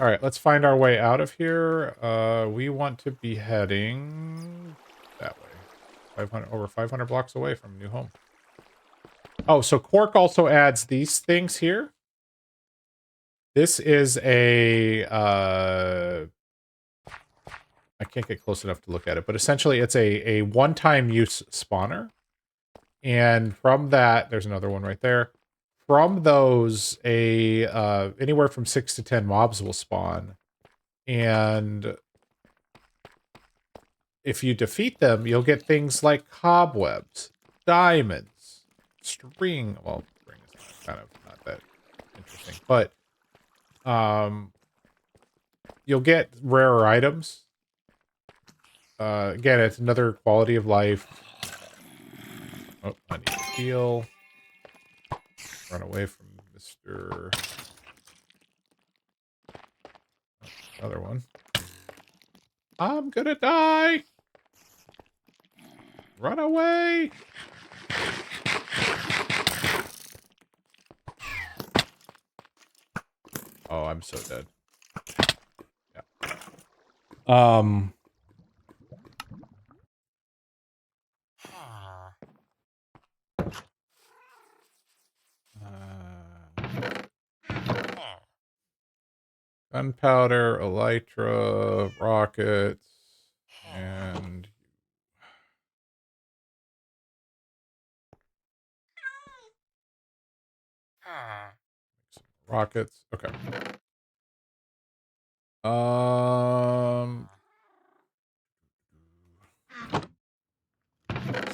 Alright, let's find our way out of here. We want to be heading that way. Over 500 blocks away from a new home. Oh, so Quark also adds these things here. This is a... I can't get close enough to look at it, but essentially it's a one-time use spawner. And from that, there's another one right there. from those, anywhere from 6 to 10 mobs will spawn. And if you defeat them, you'll get things like cobwebs, diamonds, string. Well, string is kind of not that interesting, but you'll get rarer items. Again, it's another quality of life. Oh, I need to heal. Run away from Mr. Oh, another one. I'm gonna die. Run away. Oh, I'm so dead. Yeah. Gunpowder, elytra, rockets, and some rockets. Okay.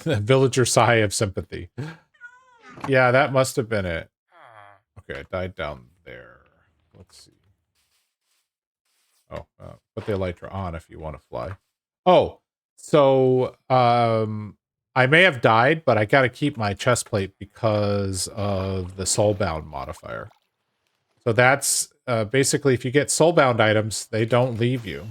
Villager sigh of sympathy. Yeah, that must have been it. Okay, I died down there. Let's see. Oh, put the elytra on if you want to fly. Oh, so I may have died, but I got to keep my chest plate because of the soulbound modifier. So that's basically if you get soulbound items, they don't leave you.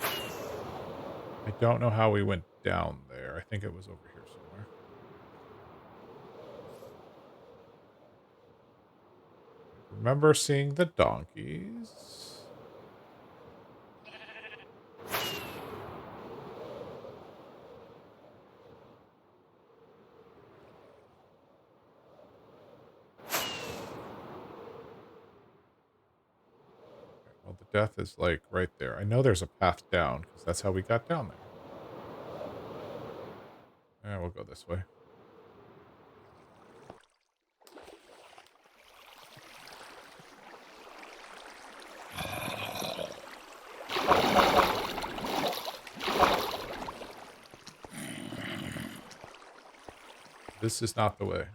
I don't know how we went down there. I think it was over here somewhere. Remember seeing the donkeys. Well, the death is like right there. I know there's a path down because that's how we got down there. Yeah, we'll go this way. This is not the way.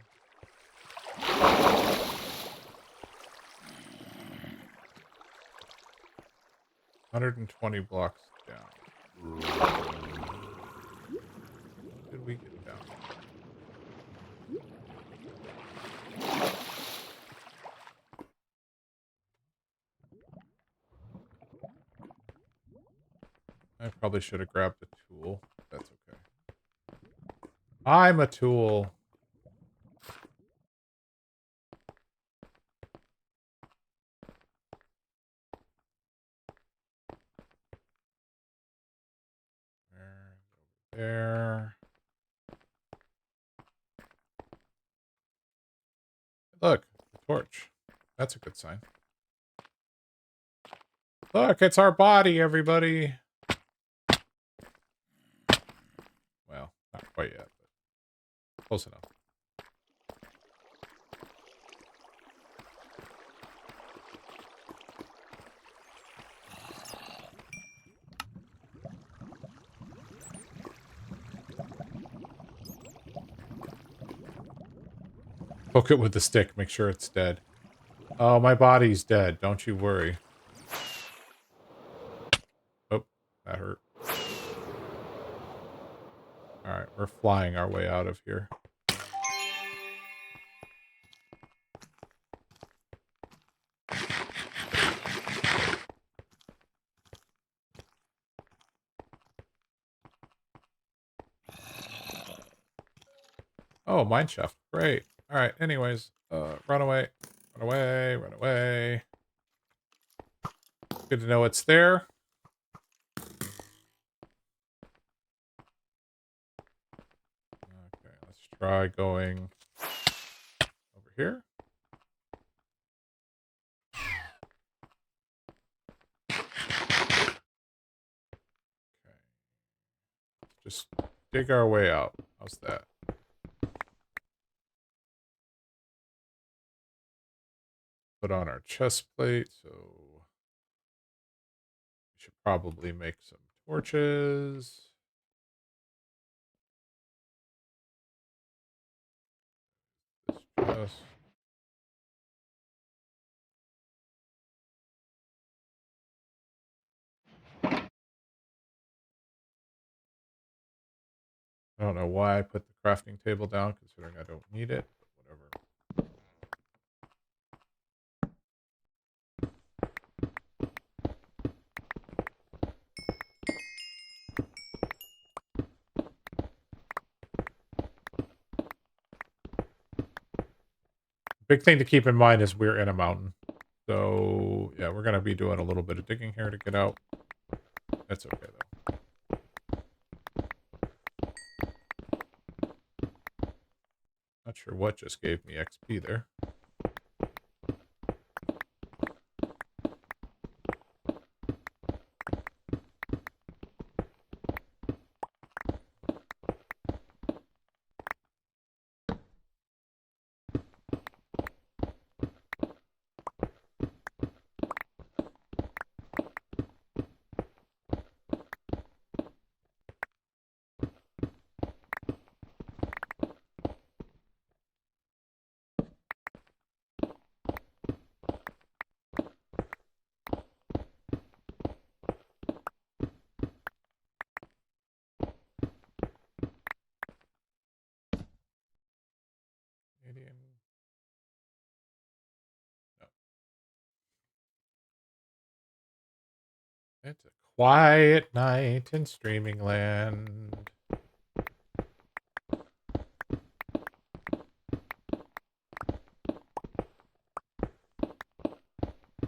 120 blocks down. How did we get down? I probably should have grabbed a tool. That's okay. I'm a tool. There. Look, the torch. That's a good sign. Look, it's our body, everybody. Well, not quite yet, but close enough. Poke it with the stick. Make sure it's dead. Oh, my body's dead. Don't you worry. Oh, that hurt. Alright, we're flying our way out of here. Oh, mine shaft. Great. Alright, anyways. Run away. Run away. Run away. Good to know it's there. Okay, let's try going over here. Okay. Just dig our way out. How's that? put on our chest plate, so we should probably make some torches. This chest. I don't know why I put the crafting table down, considering I don't need it, but whatever. Big thing to keep in mind is we're in a mountain. So, yeah, we're going to be doing a little bit of digging here to get out. That's okay, though. Not sure what just gave me XP there. Canadian. No. It's a quiet night in Streaming Land.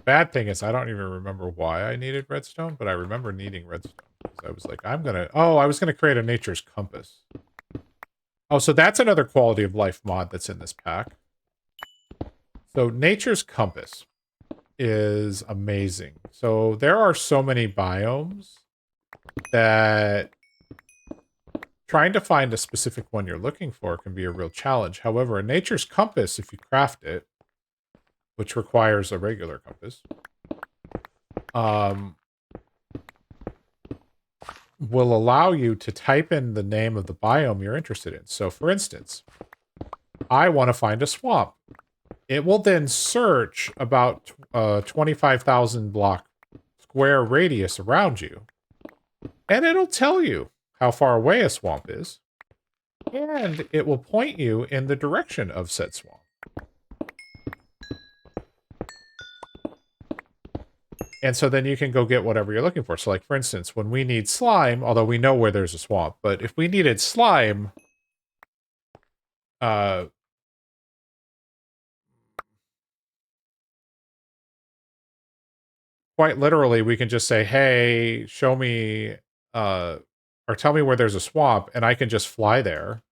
Bad thing is I don't even remember why I needed redstone, but I remember needing redstone. Because I was like, I was gonna create a nature's compass. Oh, so that's another quality of life mod that's in this pack. So nature's compass is amazing. So there are so many biomes that trying to find a specific one you're looking for can be a real challenge. However, a nature's compass, if you craft it, which requires a regular compass, will allow you to type in the name of the biome you're interested in. So, for instance, I want to find a swamp. It will then search about 25,000 block square radius around you, and it'll tell you how far away a swamp is, and it will point you in the direction of said swamp. And so then you can go get whatever you're looking for. So, like, for instance, when we need slime, although we know where there's a swamp, but if we needed slime, quite literally, we can just say, hey, show me, or tell me where there's a swamp, and I can just fly there.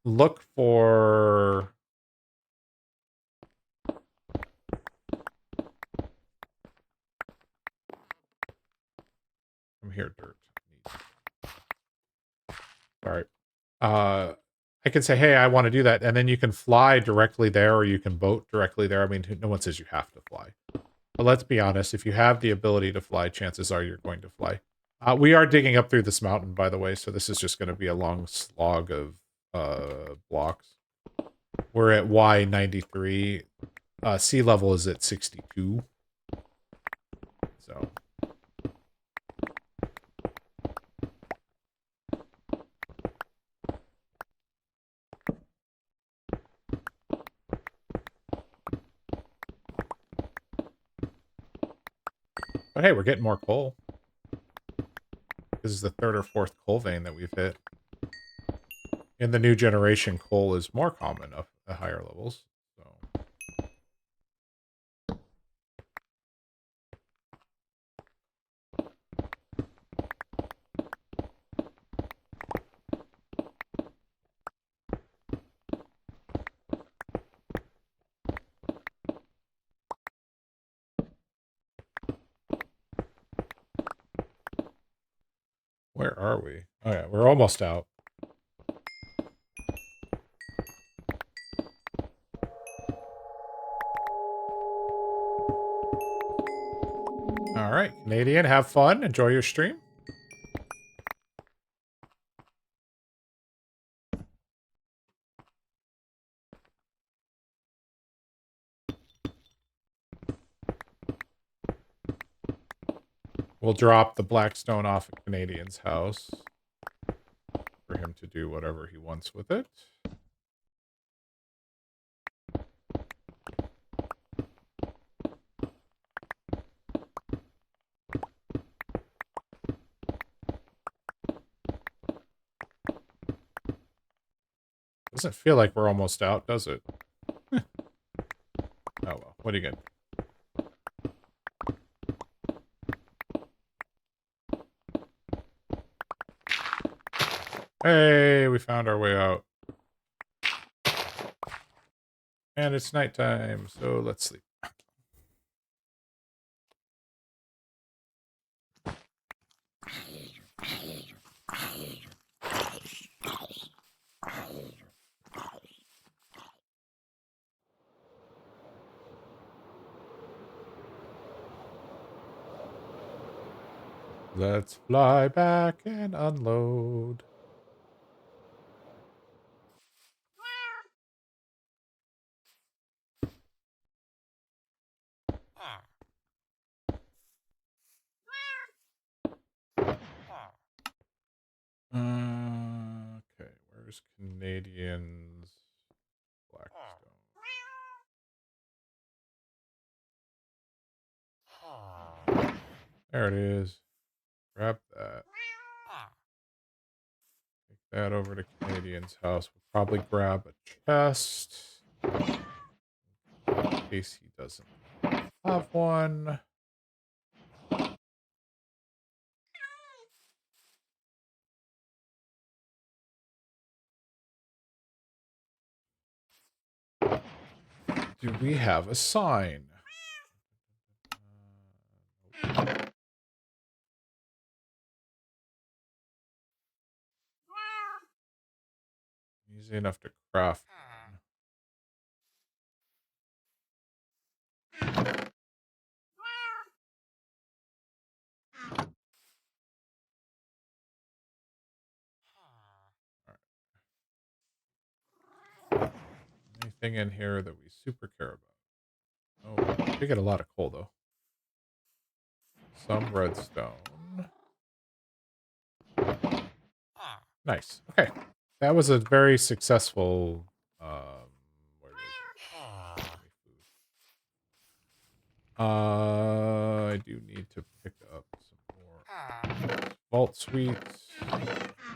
Look for... I'm here, dirt. Sorry. I can say, hey, I want to do that, and then you can fly directly there, or you can boat directly there. I mean, no one says you have to fly. But let's be honest, if you have the ability to fly, chances are you're going to fly. We are digging up through this mountain, by the way, so this is just going to be a long slog of blocks. We're at Y93. Sea level is at 62. So... But hey, we're getting more coal. This is the third or fourth coal vein that we've hit. In the new generation, coal is more common up at higher levels. So. Where are we? Oh yeah, we're almost out. All right, Canadian, have fun. Enjoy your stream. We'll drop the Blackstone off at Canadian's house for him to do whatever he wants with it. Doesn't feel like we're almost out, does it? Oh well, what are you gonna do? Hey, we found our way out. And it's nighttime, so let's sleep. Let's fly back and unload. Okay, where's Canadian's Blackstone? There it is. Grab that. Take that over to Canadian's house. We'll probably grab a chest. In case he doesn't have one. Do we have a sign? Easy enough to craft one. Anything in here that we super care about? Oh, we get a lot of coal though. Some redstone. Nice. Okay. That was a very successful where is it? I do need to pick up some more vault sweets.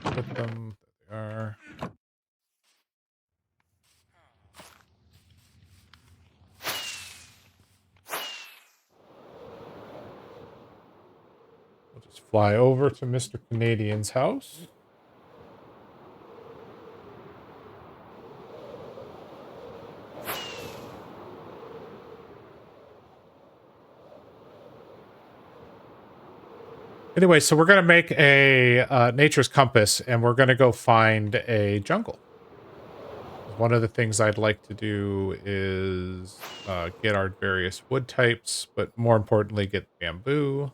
Put them. There they are. We'll just fly over to Mr. Canadian's house. Anyway, so we're going to make a nature's compass, and we're going to go find a jungle. One of the things I'd like to do is get our various wood types, but more importantly, get bamboo.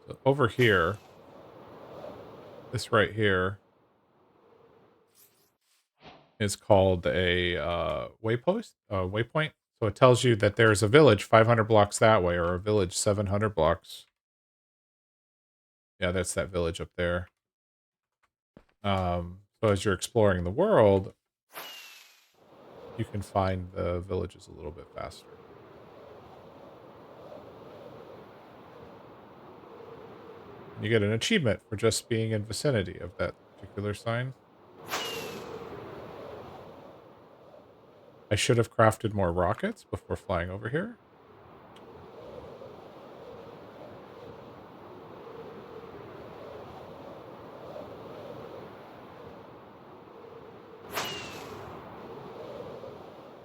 So over here, this right here is called a waypoint. So it tells you that there's a village 500 blocks that way, or a village 700 blocks. Yeah, that's that village up there. So as you're exploring the world, you can find the villages a little bit faster. You get an achievement for just being in vicinity of that particular sign. I should have crafted more rockets before flying over here.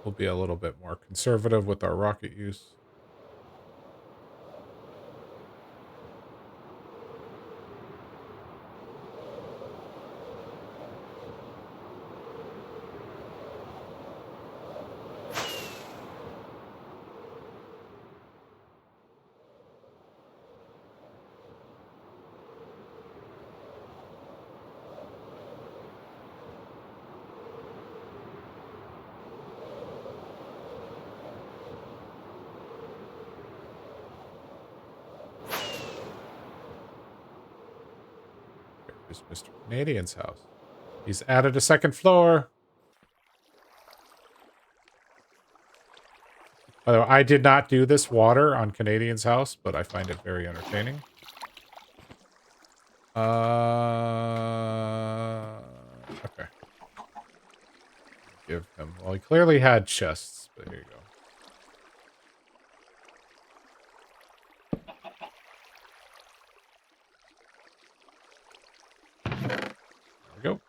We'll be a little bit more conservative with our rocket use. Here's Mr. Canadian's house. He's added a second floor. By the way, I did not do this water on Canadian's house, but I find it very entertaining. Okay. Give him. Well, he clearly had chests, but here you go. There we go.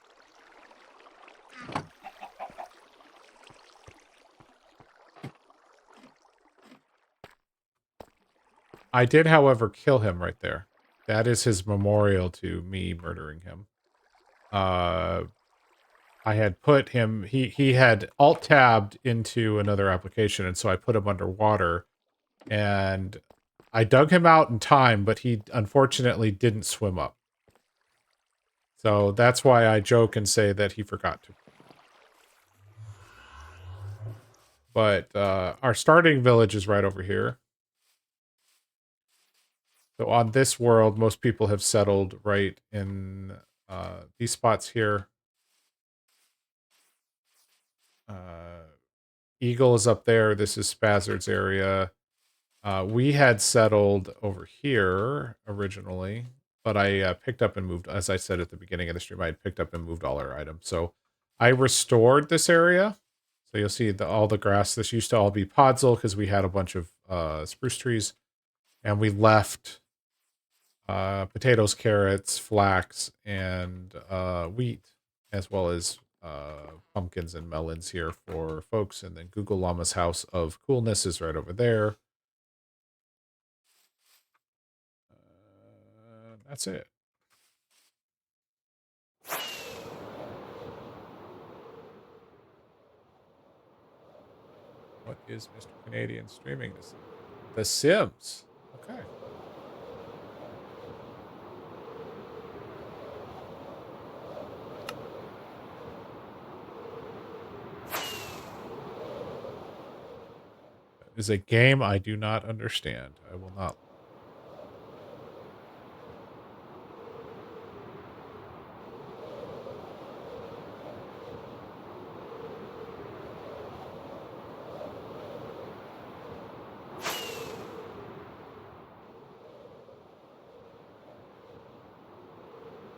I did, however, kill him right there. That is his memorial to me murdering him. I had put him, he had alt-tabbed into another application, and so I put him underwater, and I dug him out in time, but he unfortunately didn't swim up. So that's why I joke and say that he forgot to. But our starting village is right over here. So on this world, most people have settled right in these spots here. Eagle is up there. This is Spazzard's area. We had settled over here originally, but I picked up and moved, as I said at the beginning of the stream, I had picked up and moved all our items. So I restored this area. So you'll see all the grass. This used to all be podzol because we had a bunch of spruce trees. And we left potatoes, carrots, flax, and wheat, as well as pumpkins and melons here for folks. And then Google Llama's House of Coolness is right over there. That's it. What is Mr. Canadian streaming this? The Sims. Okay. That is a game I do not understand. I will not.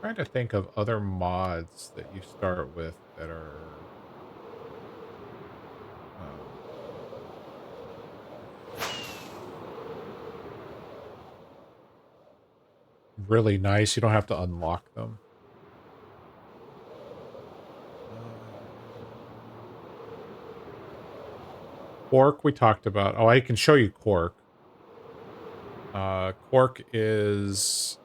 Trying to think of other mods that you start with that are really nice. You don't have to unlock them. Quark we talked about. Oh, I can show you Quark. Quark is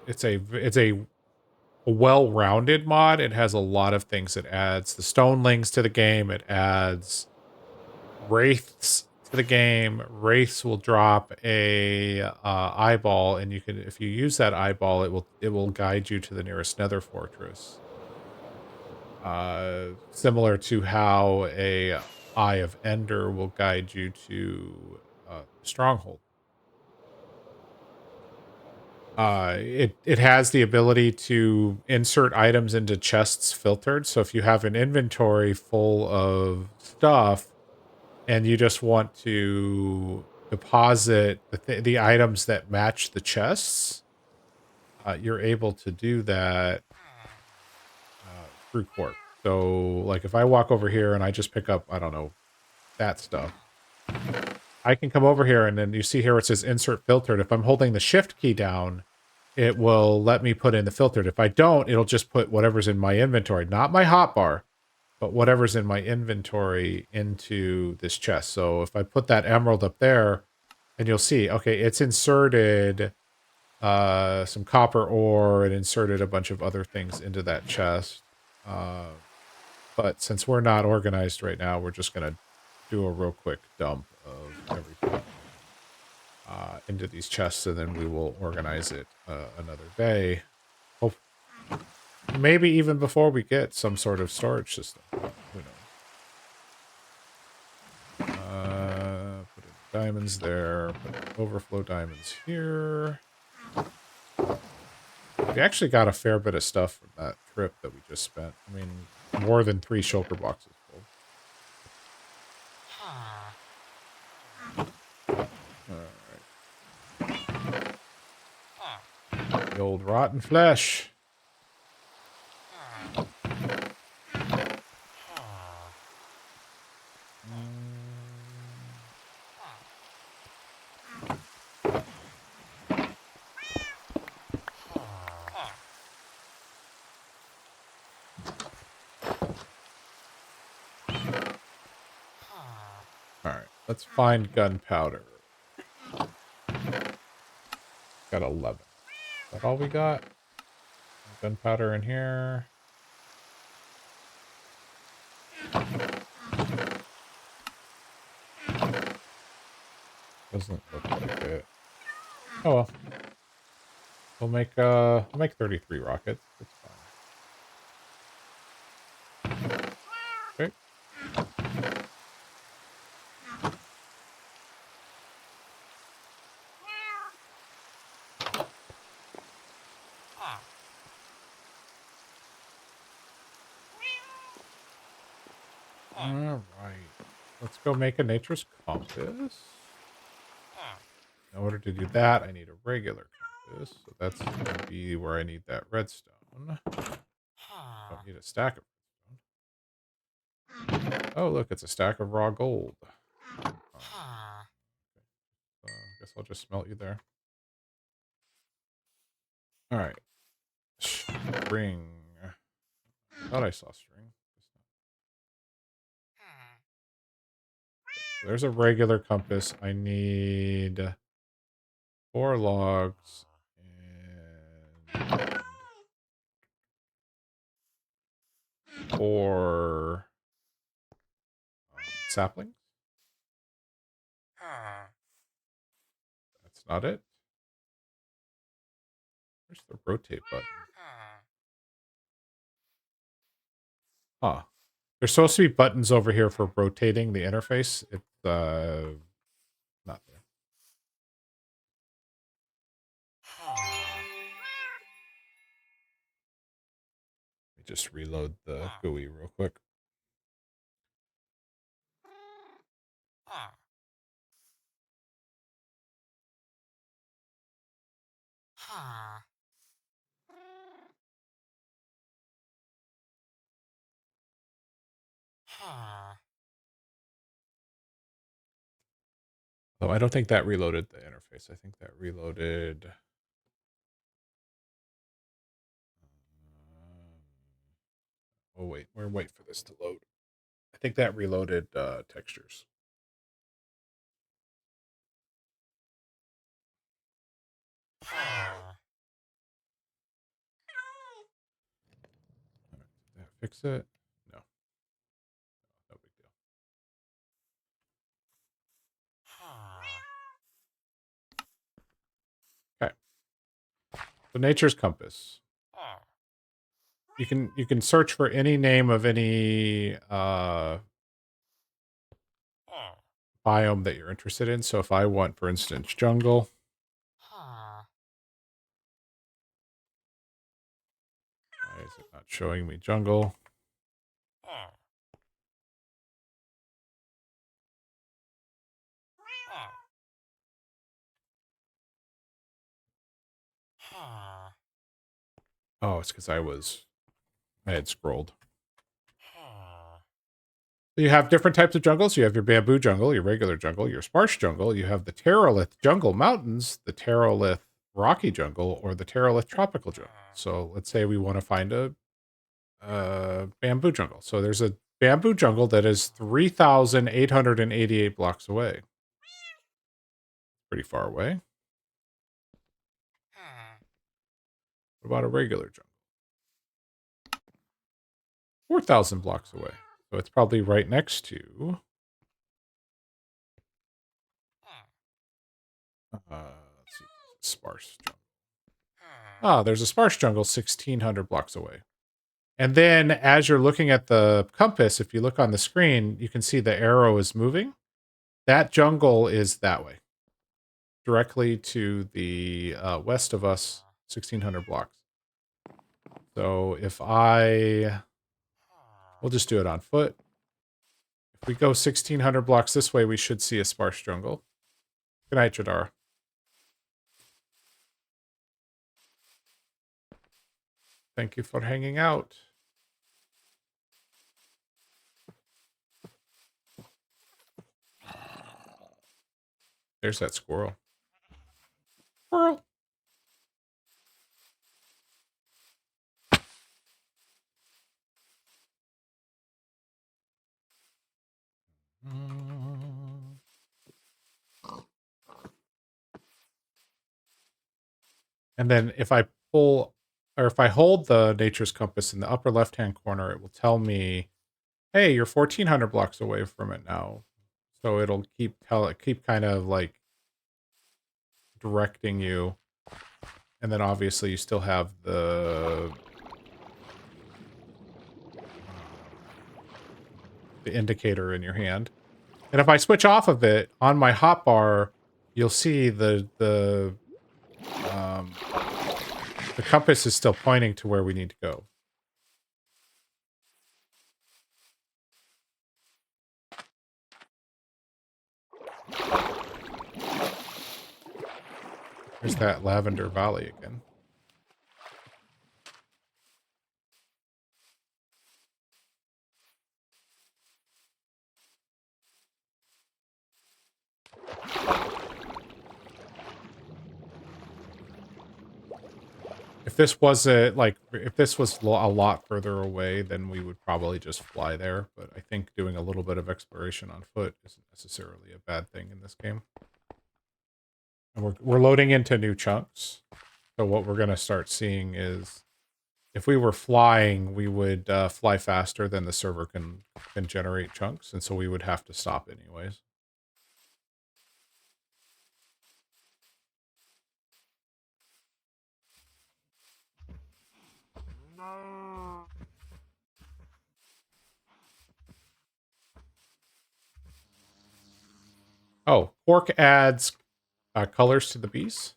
it's a well-rounded mod. It has a lot of things. It adds the Stonelings to the game. It adds Wraiths to the game. Wraiths will drop a eyeball, and you can, if you use that eyeball, it will guide you to the nearest Nether fortress. Similar to how a Eye of Ender will guide you to Stronghold. It has the ability to insert items into chests filtered. So if you have an inventory full of stuff and you just want to deposit the items that match the chests, you're able to do that through Quark. So like if I walk over here and I just pick up, I don't know, that stuff, I can come over here and then you see here it says insert filtered. If I'm holding the shift key down, it will let me put in the filtered. If I don't, it'll just put whatever's in my inventory, not my hotbar, but whatever's in my inventory into this chest. So if I put that emerald up there, and you'll see, okay, it's inserted some copper ore and inserted a bunch of other things into that chest. But since we're not organized right now, we're just going to do a real quick dump of everything into these chests, and then we will organize it another day. Hope maybe even before we get some sort of storage system. Who knows? Put in diamonds there. Put in overflow diamonds here. We actually got a fair bit of stuff from that trip that we just spent. I mean, more than 3 shulker boxes full. Alright. The old rotten flesh. Alright, let's find gunpowder. Got 11. Is that all we got? Gunpowder in here. Doesn't look like it. Oh well. We'll make 33 rockets. That's fine. Okay. Alright. Let's go make a nature's compass. In order to do that, I need a regular compass. So that's going to be where I need that redstone. Don't need a stack of redstone. Oh, look, it's a stack of raw gold. I guess I'll just smelt you there. Alright. String. I thought I saw string. There's a regular compass. I need 4 logs and 4 saplings. That's not it. Where's the rotate button? Huh. There's supposed to be buttons over here for rotating the interface. It's not there. Let me just reload the GUI real quick. Oh, I don't think that reloaded the interface. I think that reloaded. Oh wait, we're waiting for this to load. I think that reloaded textures. Did that fix it? No. No big deal. Okay. So nature's compass. You can search for any name of any biome that you're interested in. So if I want, for instance, jungle. Why is it not showing me jungle? Oh, it's because I had scrolled. You have different types of jungles. You have your bamboo jungle, your regular jungle, your sparse jungle. You have the Terralith jungle mountains, the Terralith rocky jungle, or the Terralith tropical jungle. So let's say we want to find a bamboo jungle. So there's a bamboo jungle that is 3,888 blocks away. Pretty far away. What about a regular jungle? 4,000 blocks away. So it's probably right next to... let's see. Sparse jungle. Ah, there's a sparse jungle 1,600 blocks away. And then as you're looking at the compass, if you look on the screen, you can see the arrow is moving. That jungle is that way. Directly to the west of us, 1,600 blocks. So if we'll just do it on foot. If we go 1,600 blocks this way, we should see a sparse jungle. Good night, Jadara. Thank you for hanging out. There's that squirrel. Squirrel. And then if I pull, or if I hold the nature's compass in the upper left-hand corner, it will tell me, hey, you're 1,400 blocks away from it now. So it'll keep kind of like directing you. And then obviously you still have the indicator in your hand. And if I switch off of it on my hotbar, you'll see the compass is still pointing to where we need to go. There's that Lavender Valley again. If this wasn't like, if this was a lot further away, then we would probably just fly there. But I think doing a little bit of exploration on foot isn't necessarily a bad thing in this game. And we're loading into new chunks. So what we're going to start seeing is, if we were flying, we would fly faster than the server can generate chunks, and so we would have to stop anyways. Oh, pork adds colors to the bees.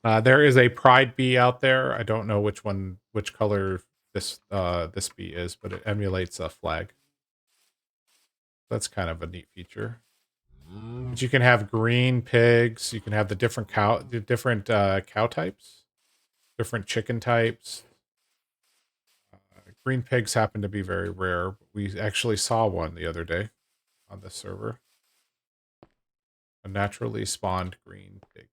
There is a pride bee out there. I don't know which color this bee is, but it emulates a flag. That's kind of a neat feature. But you can have green pigs. You can have the different cow types, different chicken types. Green pigs happen to be very rare. We actually saw one the other day on this server. A naturally spawned green pig.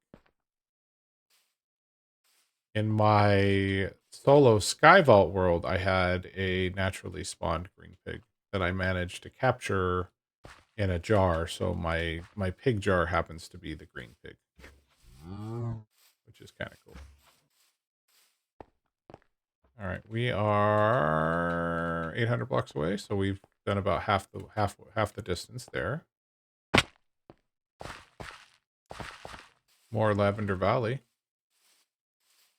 In my solo Sky Vault world, I had a naturally spawned green pig that I managed to capture in a jar. So my pig jar happens to be the green pig, which is kind of cool. All right, we are 800 blocks away, so we've done about half the distance there. More Lavender Valley.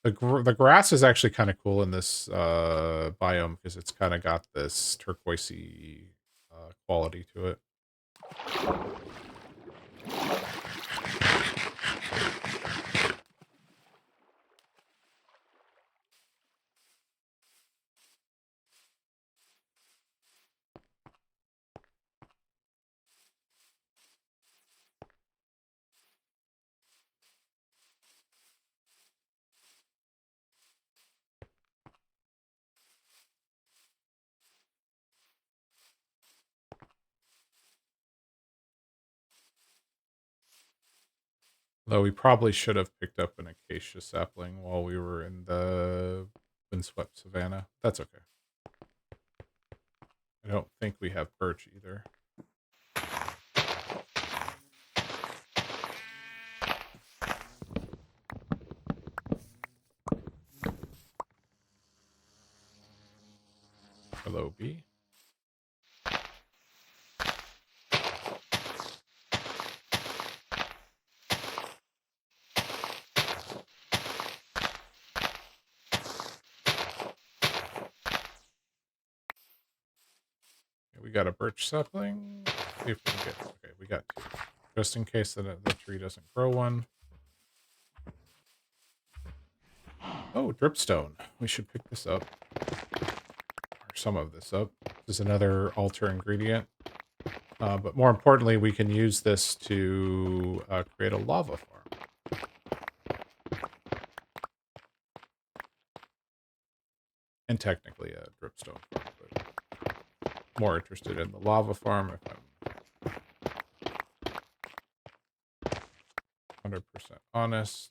The grass is actually kind of cool in this biome because it's kind of got this turquoisey quality to it. Though we probably should have picked up an acacia sapling while we were in the windswept savanna. That's okay. I don't think we have birch either. Hello, bee. We got a birch sapling. See if we can get. Okay, we got 2. Just in case the tree doesn't grow one. Oh, dripstone. We should pick this up. Or some of this up. This is another altar ingredient. But more importantly, we can use this to create a lava farm. And technically a dripstone farm, but more interested in the lava farm if I'm 100% honest.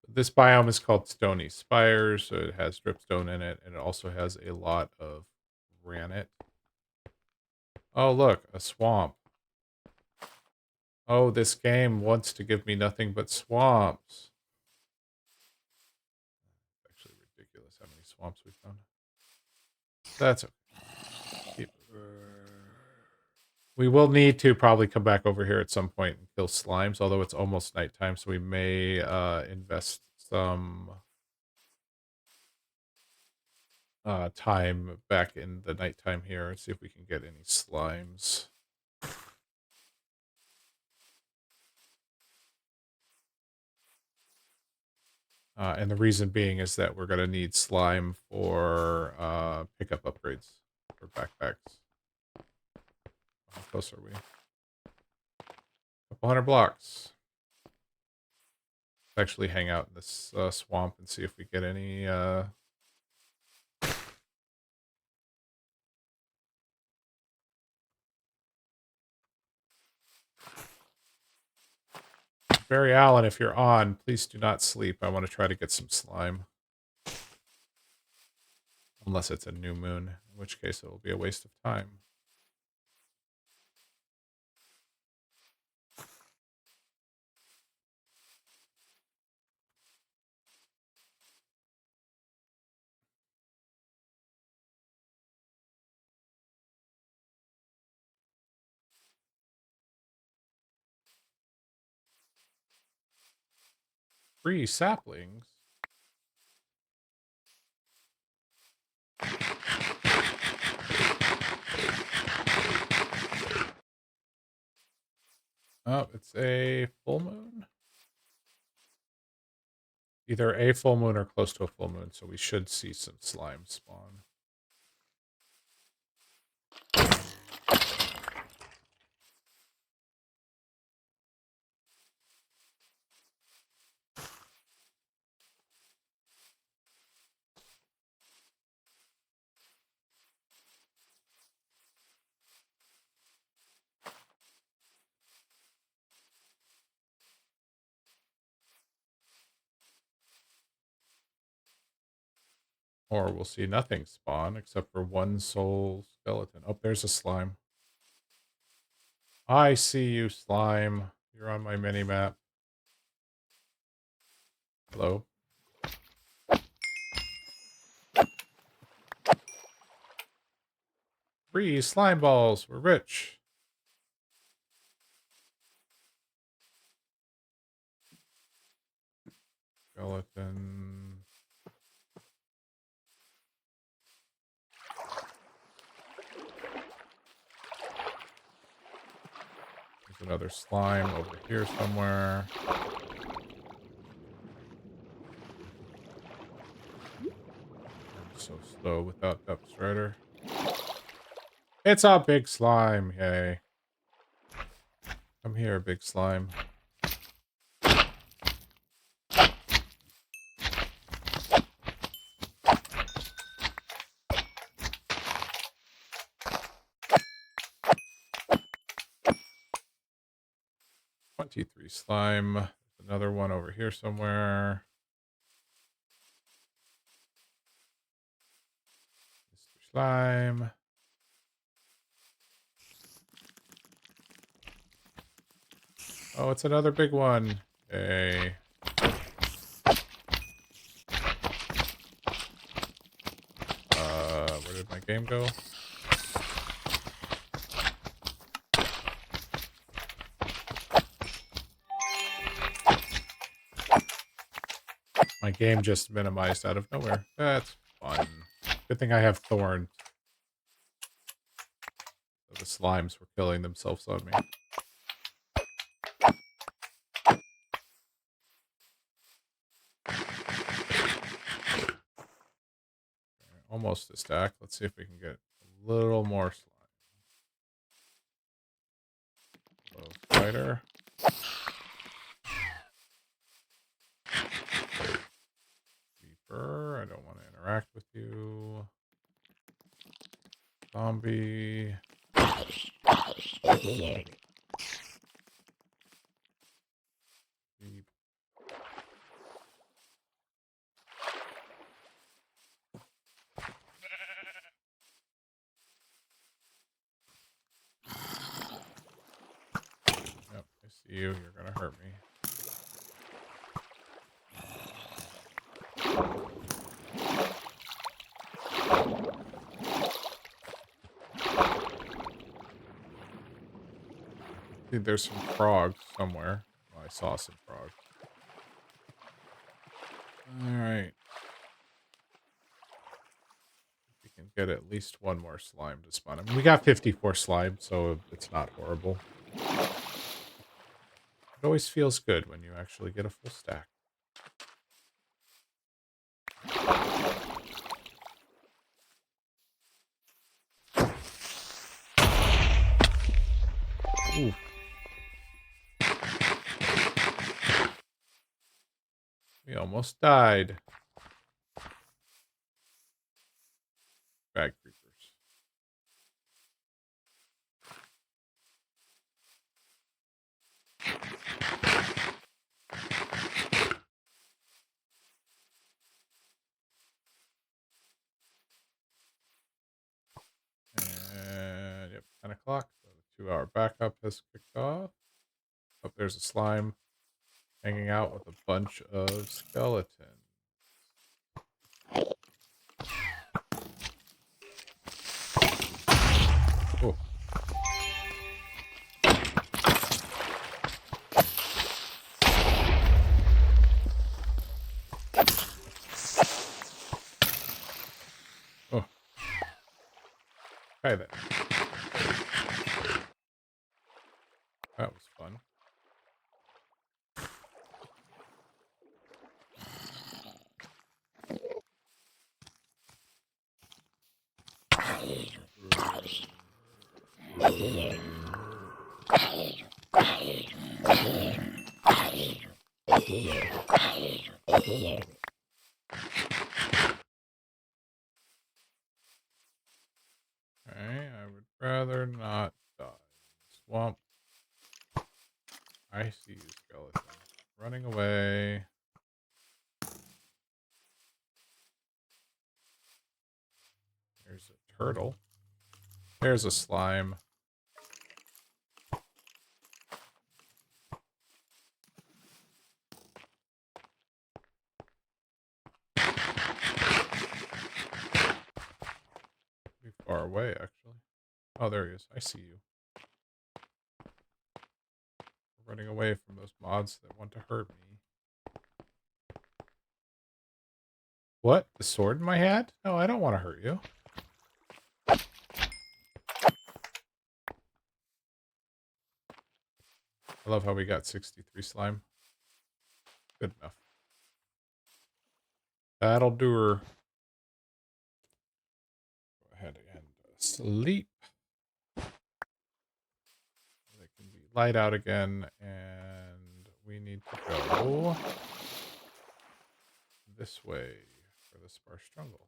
This biome is called Stony Spires, so it has dripstone in it, and it also has a lot of granite. Oh, look, a swamp. Oh, this game wants to give me nothing but swamps. It's actually ridiculous how many swamps we found. That's okay. We will need to probably come back over here at some point and kill slimes, although it's almost nighttime, so we may invest some time back in the nighttime here and see if we can get any slimes. And the reason being is that we're going to need slime for pickup upgrades for backpacks. How close are we? Couple hundred blocks. Let's actually hang out in this swamp and see if we get any Barry Allen, if you're on, please do not sleep. I want to try to get some slime. Unless it's a new moon, in which case it will be a waste of time. Free saplings? Oh, it's a full moon? Either a full moon or close to a full moon, so we should see some slime spawn. Or we'll see nothing spawn except for one soul skeleton. Oh, there's a slime. I see you, slime. You're on my mini-map. Hello? Free slime balls. We're rich. Skeleton. There's another slime over here somewhere. I'm so slow without depth strider. It's a big slime. Yay. Come here, big slime. 23 slime. There's another one over here somewhere. Mr. Slime. Oh, it's another big one. Okay. Where did my game go? My game just minimized out of nowhere. That's fun. Good thing I have thorns. So the slimes were killing themselves on me. Almost a stack. Let's see if we can get a little more slime. Hello, spider. Creeper. I don't want to interact with you. Zombie. Creep. Yep, I see you. You're gonna hurt me. I think there's some frogs somewhere. Oh, I saw some frogs. Alright. We can get at least one more slime to spawn. I mean, we got 54 slime, so it's not horrible. It always feels good when you actually get a full stack. Ooh. We almost died. Bad creepers. And yep, 10 o'clock. So the 2-hour backup has kicked off. Oh, there's a slime hanging out with a bunch of skeletons. Oh. Oh. Okay then. That was fun. Okay, I would rather not die. Swamp. I see you, skeleton. Running away. There's a turtle. There's a slime. Pretty far away, actually. Oh, there he is. I see you. Running away from those mods that want to hurt me. What? The sword in my hand? No, I don't want to hurt you. I love how we got 63 slime. Good enough. That'll do her. Go ahead and sleep. They can be light out again, and we need to go this way for the sparse jungle.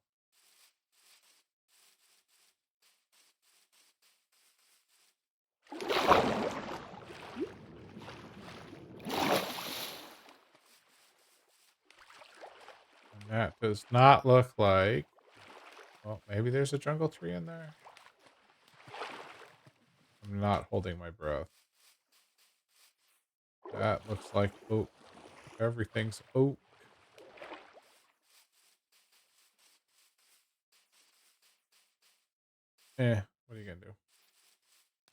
That does not look like... Well, maybe there's a jungle tree in there. I'm not holding my breath. That looks like oak. Everything's oak. What are you gonna do?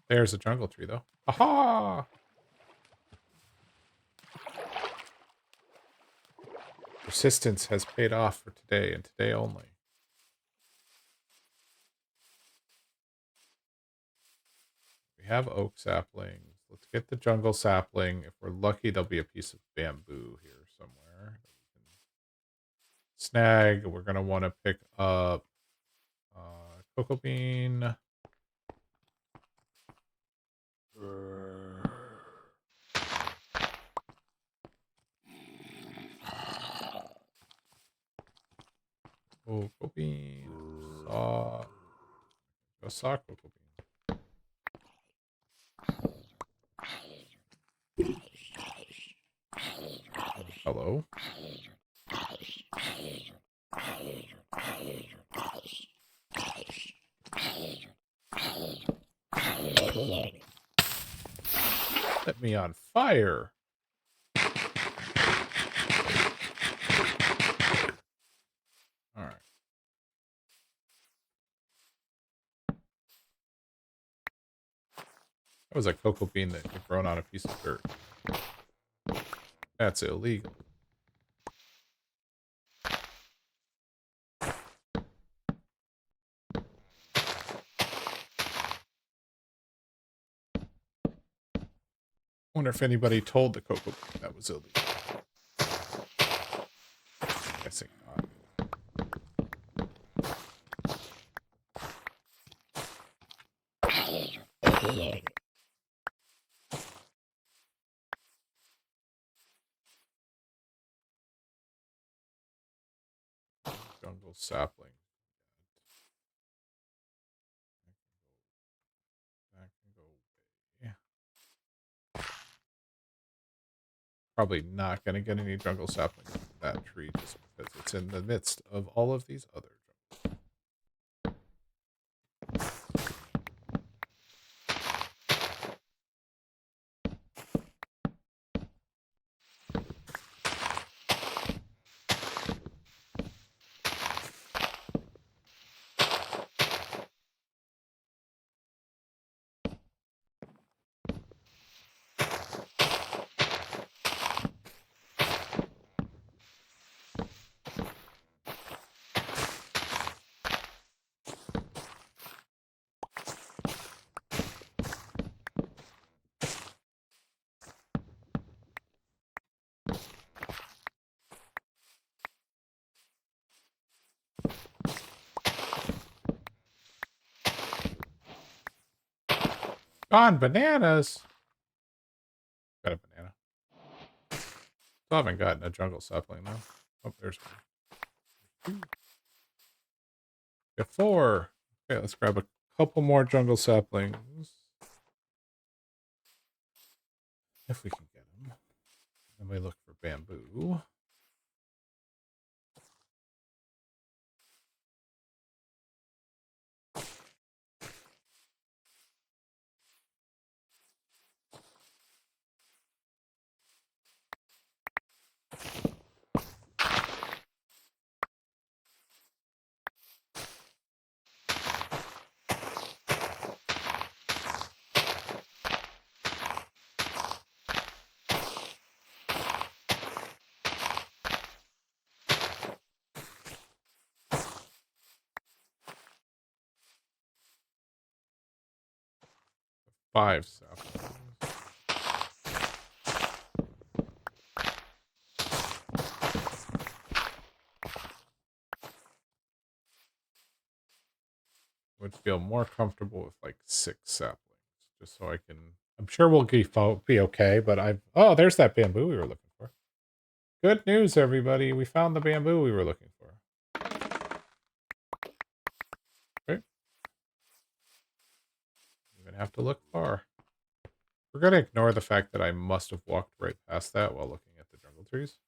There's a jungle tree, though. Aha! Persistence has paid off for today, and today only. We have oak saplings. Let's get the jungle sapling. If we're lucky, there'll be a piece of bamboo here somewhere that we can snag. We're going to want to pick up cocoa bean. Cocoa bean. Saw cocoa bean. Hello. Set me on fire. All right. That was a cocoa bean that had grown on a piece of dirt. That's illegal. Wonder if anybody told the cocoa bean that was illegal. Guessing not. Jungle sapling. That can go away. Probably not going to get any jungle saplings from that tree just because it's in the midst of all of these other jungles. 'Bananas! Got a banana. Still haven't gotten a jungle sapling though. Oh, there's one. Got 4. Okay, let's grab a couple more jungle saplings. If we can get them. Then we look for bamboo. Five saplings. Would feel more comfortable with like 6 saplings, just so I can. I'm sure we'll be okay. But oh, there's that bamboo we were looking for. Good news, everybody! We found the bamboo we were looking for. Okay. Even have to look far. We're gonna ignore the fact that I must have walked right past that while looking at the jungle trees.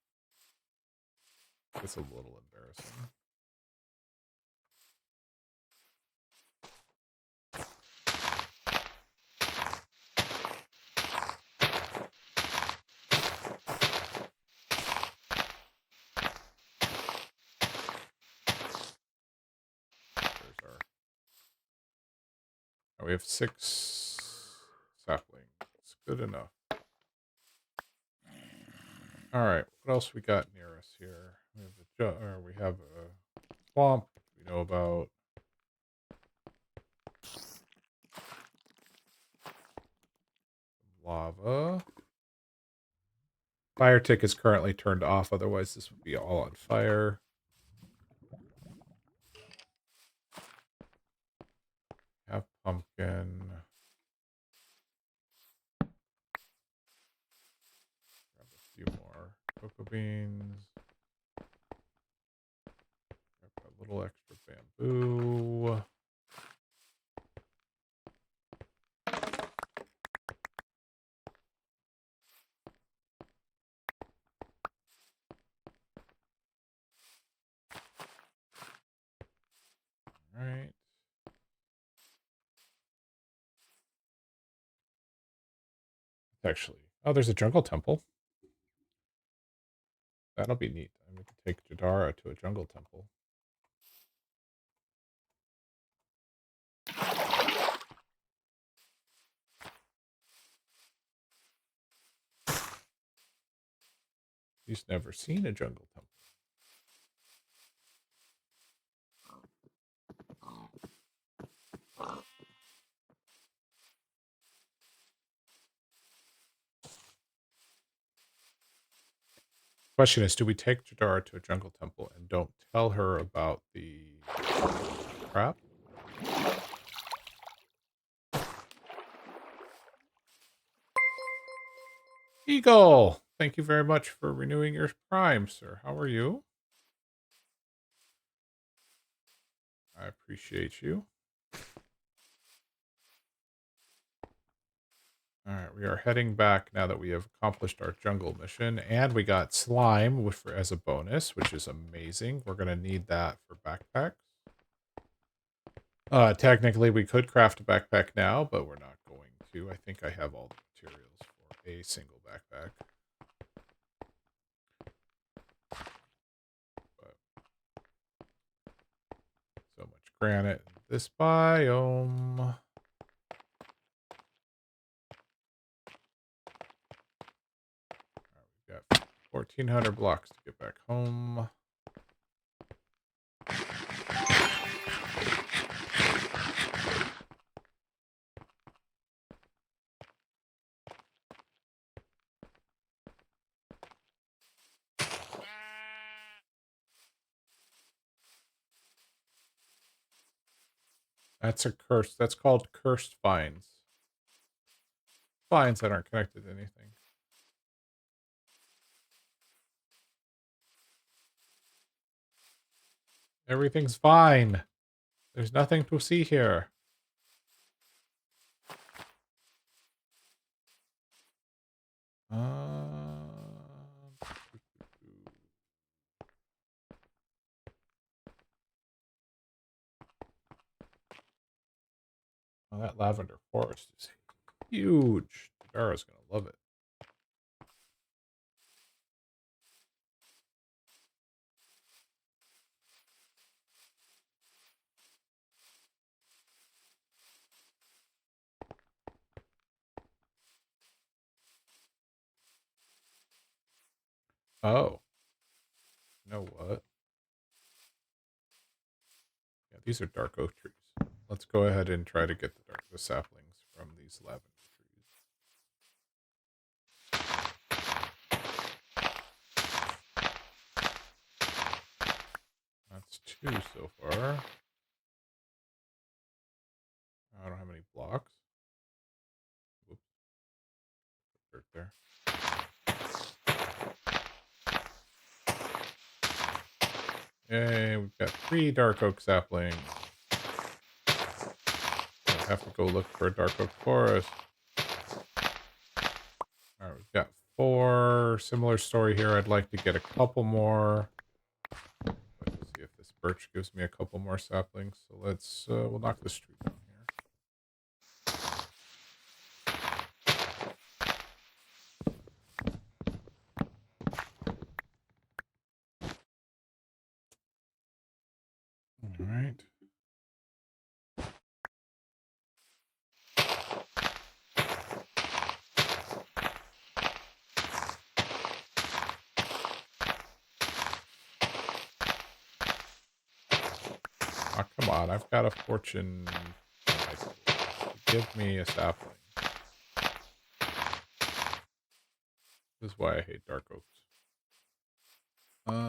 It's a little embarrassing. There's our... Oh, we have 6 saplings. Good enough. All right, what else we got near us here? We have a swamp we know about. Lava. Fire tick is currently turned off, otherwise this would be all on fire. Have pumpkin. Grab a few more cocoa beans. Grab a little extra bamboo. All right. Actually, oh, there's a jungle temple. That'll be neat. I'm going to take Jadara to a jungle temple. He's never seen a jungle temple. Question is, do we take Jadara to a jungle temple and don't tell her about the crap? Eagle! Thank you very much for renewing your Prime, sir. How are you? I appreciate you. Alright, we are heading back now that we have accomplished our jungle mission. And we got slime as a bonus, which is amazing. We're going to need that for backpacks. Technically, we could craft a backpack now, but we're not going to. I think I have all the materials for a single backpack. But so much granite in this biome. We've got 1,400 blocks to get back home. That's a curse. That's called cursed vines. Vines that aren't connected to anything. Everything's fine. There's nothing to see here. Oh, that lavender forest is huge. Dara's gonna love it. Oh. You know what? Yeah, these are dark oak trees. Let's go ahead and try to get the saplings from these lavender trees. That's 2 so far. I don't have any blocks. Whoops. Dirt there. Yay, we've got 3 dark oak saplings. I have to go look for a dark oak forest. Alright, we've got 4. Similar story here. I'd like to get a couple more. birch gives me a couple more saplings. So let's we'll knock this tree down here. All right. Oh, come on. I've got a fortune on my tool. Give me a sapling. This is why I hate dark oaks. There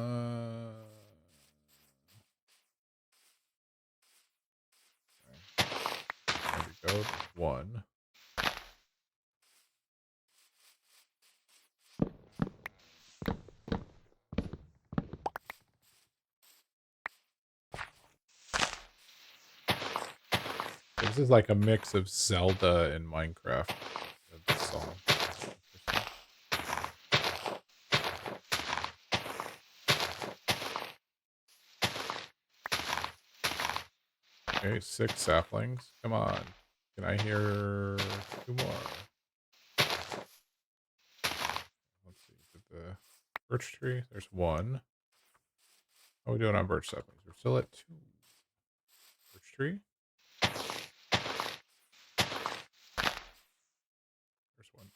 we go. There's one. This is like a mix of Zelda and Minecraft. This song. Okay, 6 saplings. Come on. Can I hear 2 more? Let's see. Did the birch tree? There's 1. How are we doing on birch saplings? We're still at 2. Birch tree? There's 1.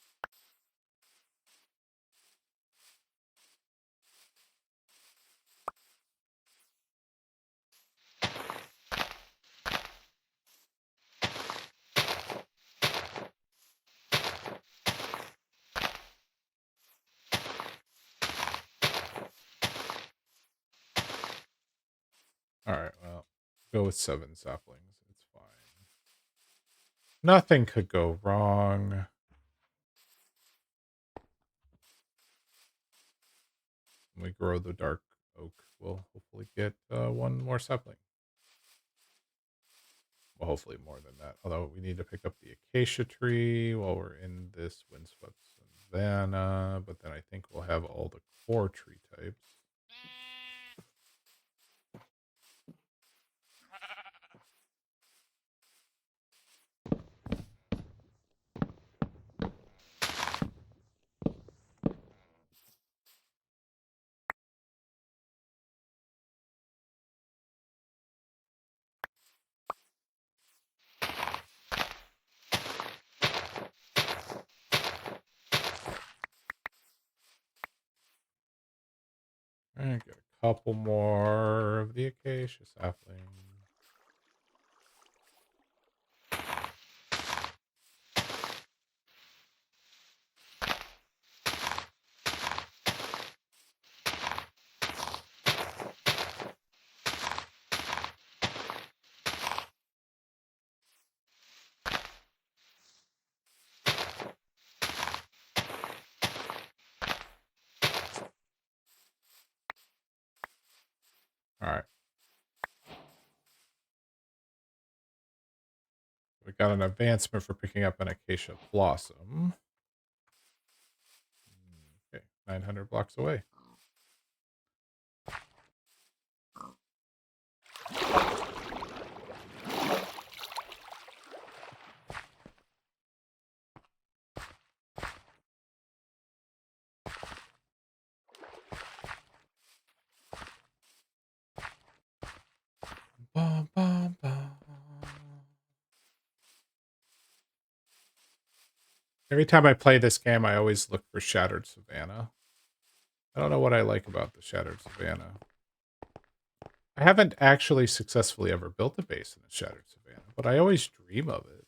Alright, well, go with 7 saplings. It's fine. Nothing could go wrong. When we grow the dark oak, we'll hopefully get 1 more sapling. Well, hopefully more than that. Although we need to pick up the acacia tree while we're in this windswept savanna. But then I think we'll have all the core tree types. And get a couple more of the acacia sapling. All right. We got an advancement for picking up an acacia blossom. Okay, 900 blocks away. Bum, bum, bum. Every time I play this game, I always look for Shattered Savannah. I don't know what I like about the Shattered Savannah. I haven't actually successfully ever built a base in a Shattered Savannah, but I always dream of it.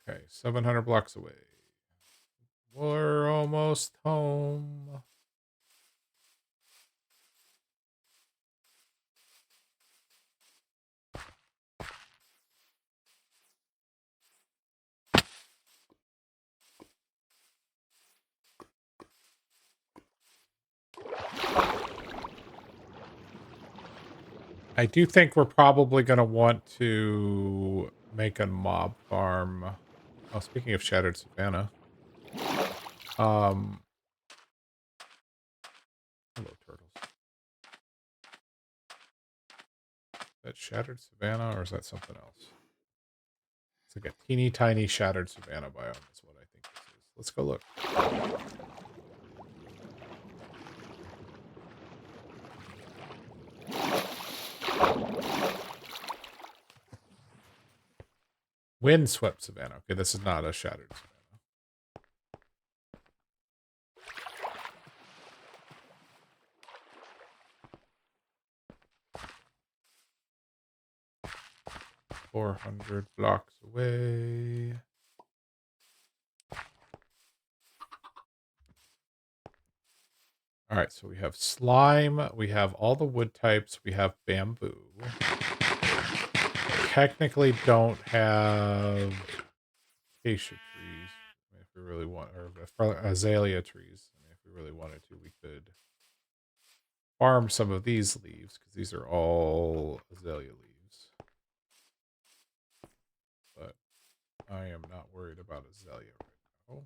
Okay, 700 blocks away. We're almost home. I do think we're probably going to want to make a mob farm. Oh, speaking of Shattered Savannah. Hello, turtles. Is that Shattered Savannah or is that something else? It's like a teeny tiny Shattered Savannah biome is what I think this is. Let's go look. Windswept Savannah. Okay, this is not a Shattered Savannah. $400 blocks away. All right, so we have slime, we have all the wood types, we have bamboo. Technically don't have acacia trees. I mean, if we really want, or azalea trees. I mean, if we really wanted to, we could farm some of these leaves because these are all azalea leaves. But I am not worried about azalea right now.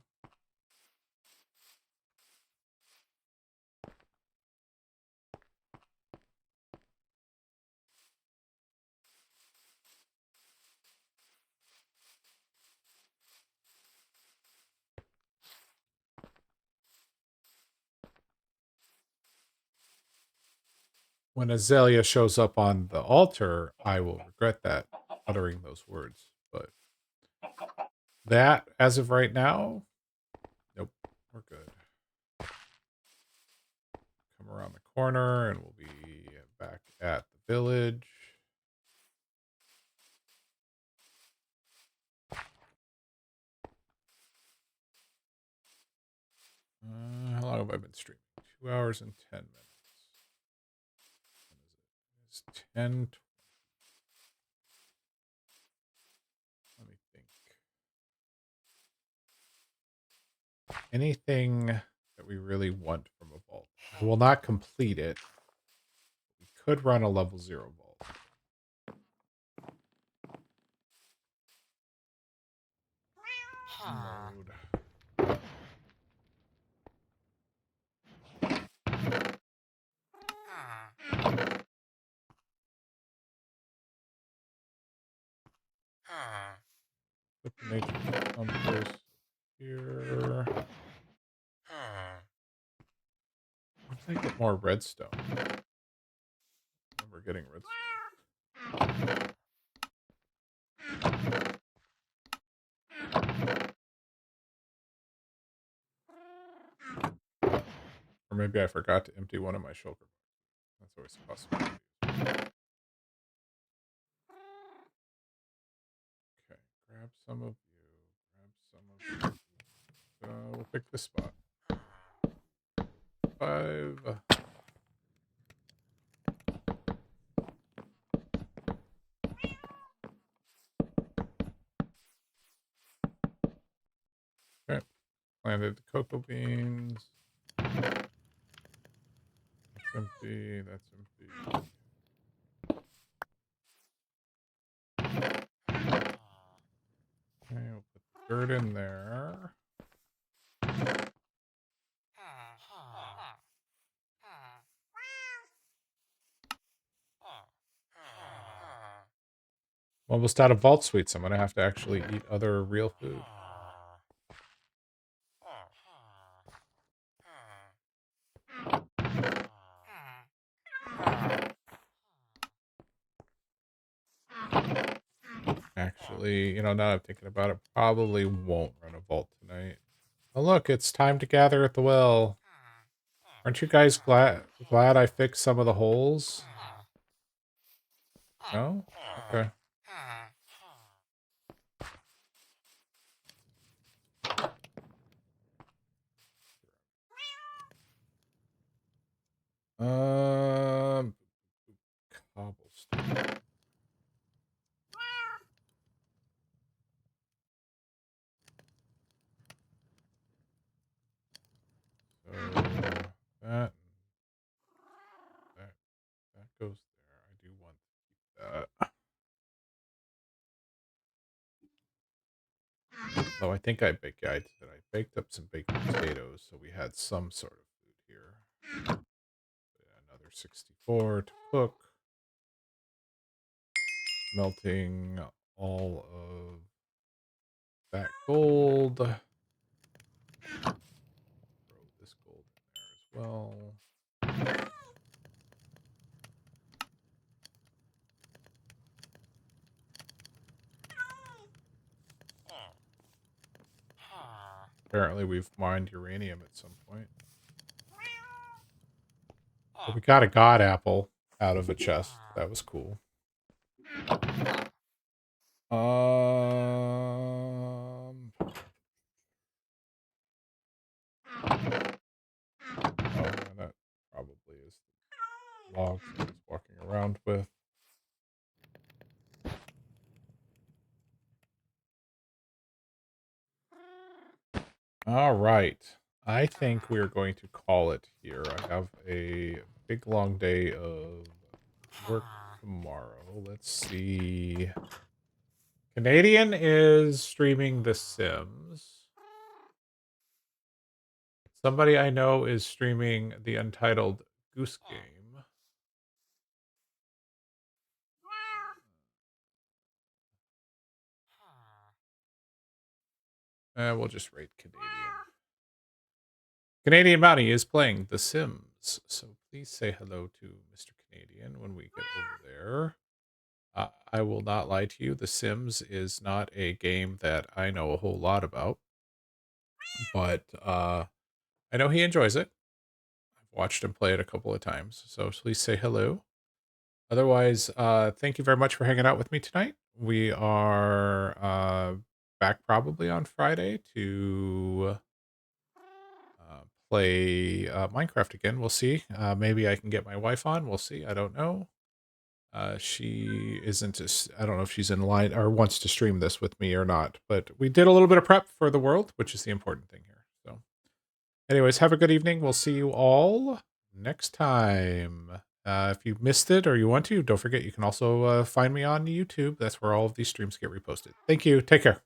When azalea shows up on the altar, I will regret that, uttering those words. But that, as of right now, nope, we're good. Come around the corner and we'll be back at the village. How long have I been streaming? 2 hours and 10 minutes. It's 10. Let me think. Anything that we really want from a vault. We will not complete it. We could run a level 0 vault. Mode. Put the nature compass here. Let's make it more redstone. We're getting redstone. Or maybe I forgot to empty one of my shulker. That's always a possibility. Okay, grab some of you. Grab some of you. We'll pick this spot. 5. Okay, planted the cocoa beans. That's empty. That's empty. Okay, we'll put the dirt in there. Almost out of vault sweets. I'm gonna have to actually eat other real food. Actually, now that I'm thinking about it, probably won't run a vault tonight. Oh, look, it's time to gather at the well. Aren't you guys glad I fixed some of the holes? No? Okay. Cobblestone. So that that goes there. I do want to keep that. Though I think I baked up some baked potatoes, so we had some sort of food here. Another 64 to cook. Melting all of that gold. Throw this gold in there as well. Apparently we've mined uranium at some point. But we got a god apple out of a chest. That was cool. Oh, that probably is the log I was walking around with. All right. I think we're going to call it here. I have a big long day of work tomorrow. Let's see. Canadian is streaming The Sims. Somebody I know is streaming the Untitled Goose Game. We'll just rate Canadian. Canadian Mountie is playing The Sims, so please say hello to Mr. Canadian when we get over there. I will not lie to you. The Sims is not a game that I know a whole lot about, but I know he enjoys it. I've watched him play it a couple of times, so please say hello. Otherwise, thank you very much for hanging out with me tonight. We are back probably on Friday to play Minecraft again. We'll see. Maybe I can get my wife on. We'll see. I don't know. She isn't. I don't know if she's in line or wants to stream this with me or not. But we did a little bit of prep for the world, which is the important thing here. So, anyways, have a good evening. We'll see you all next time. If you missed it or you want to, don't forget you can also find me on YouTube. That's where all of these streams get reposted. Thank you. Take care.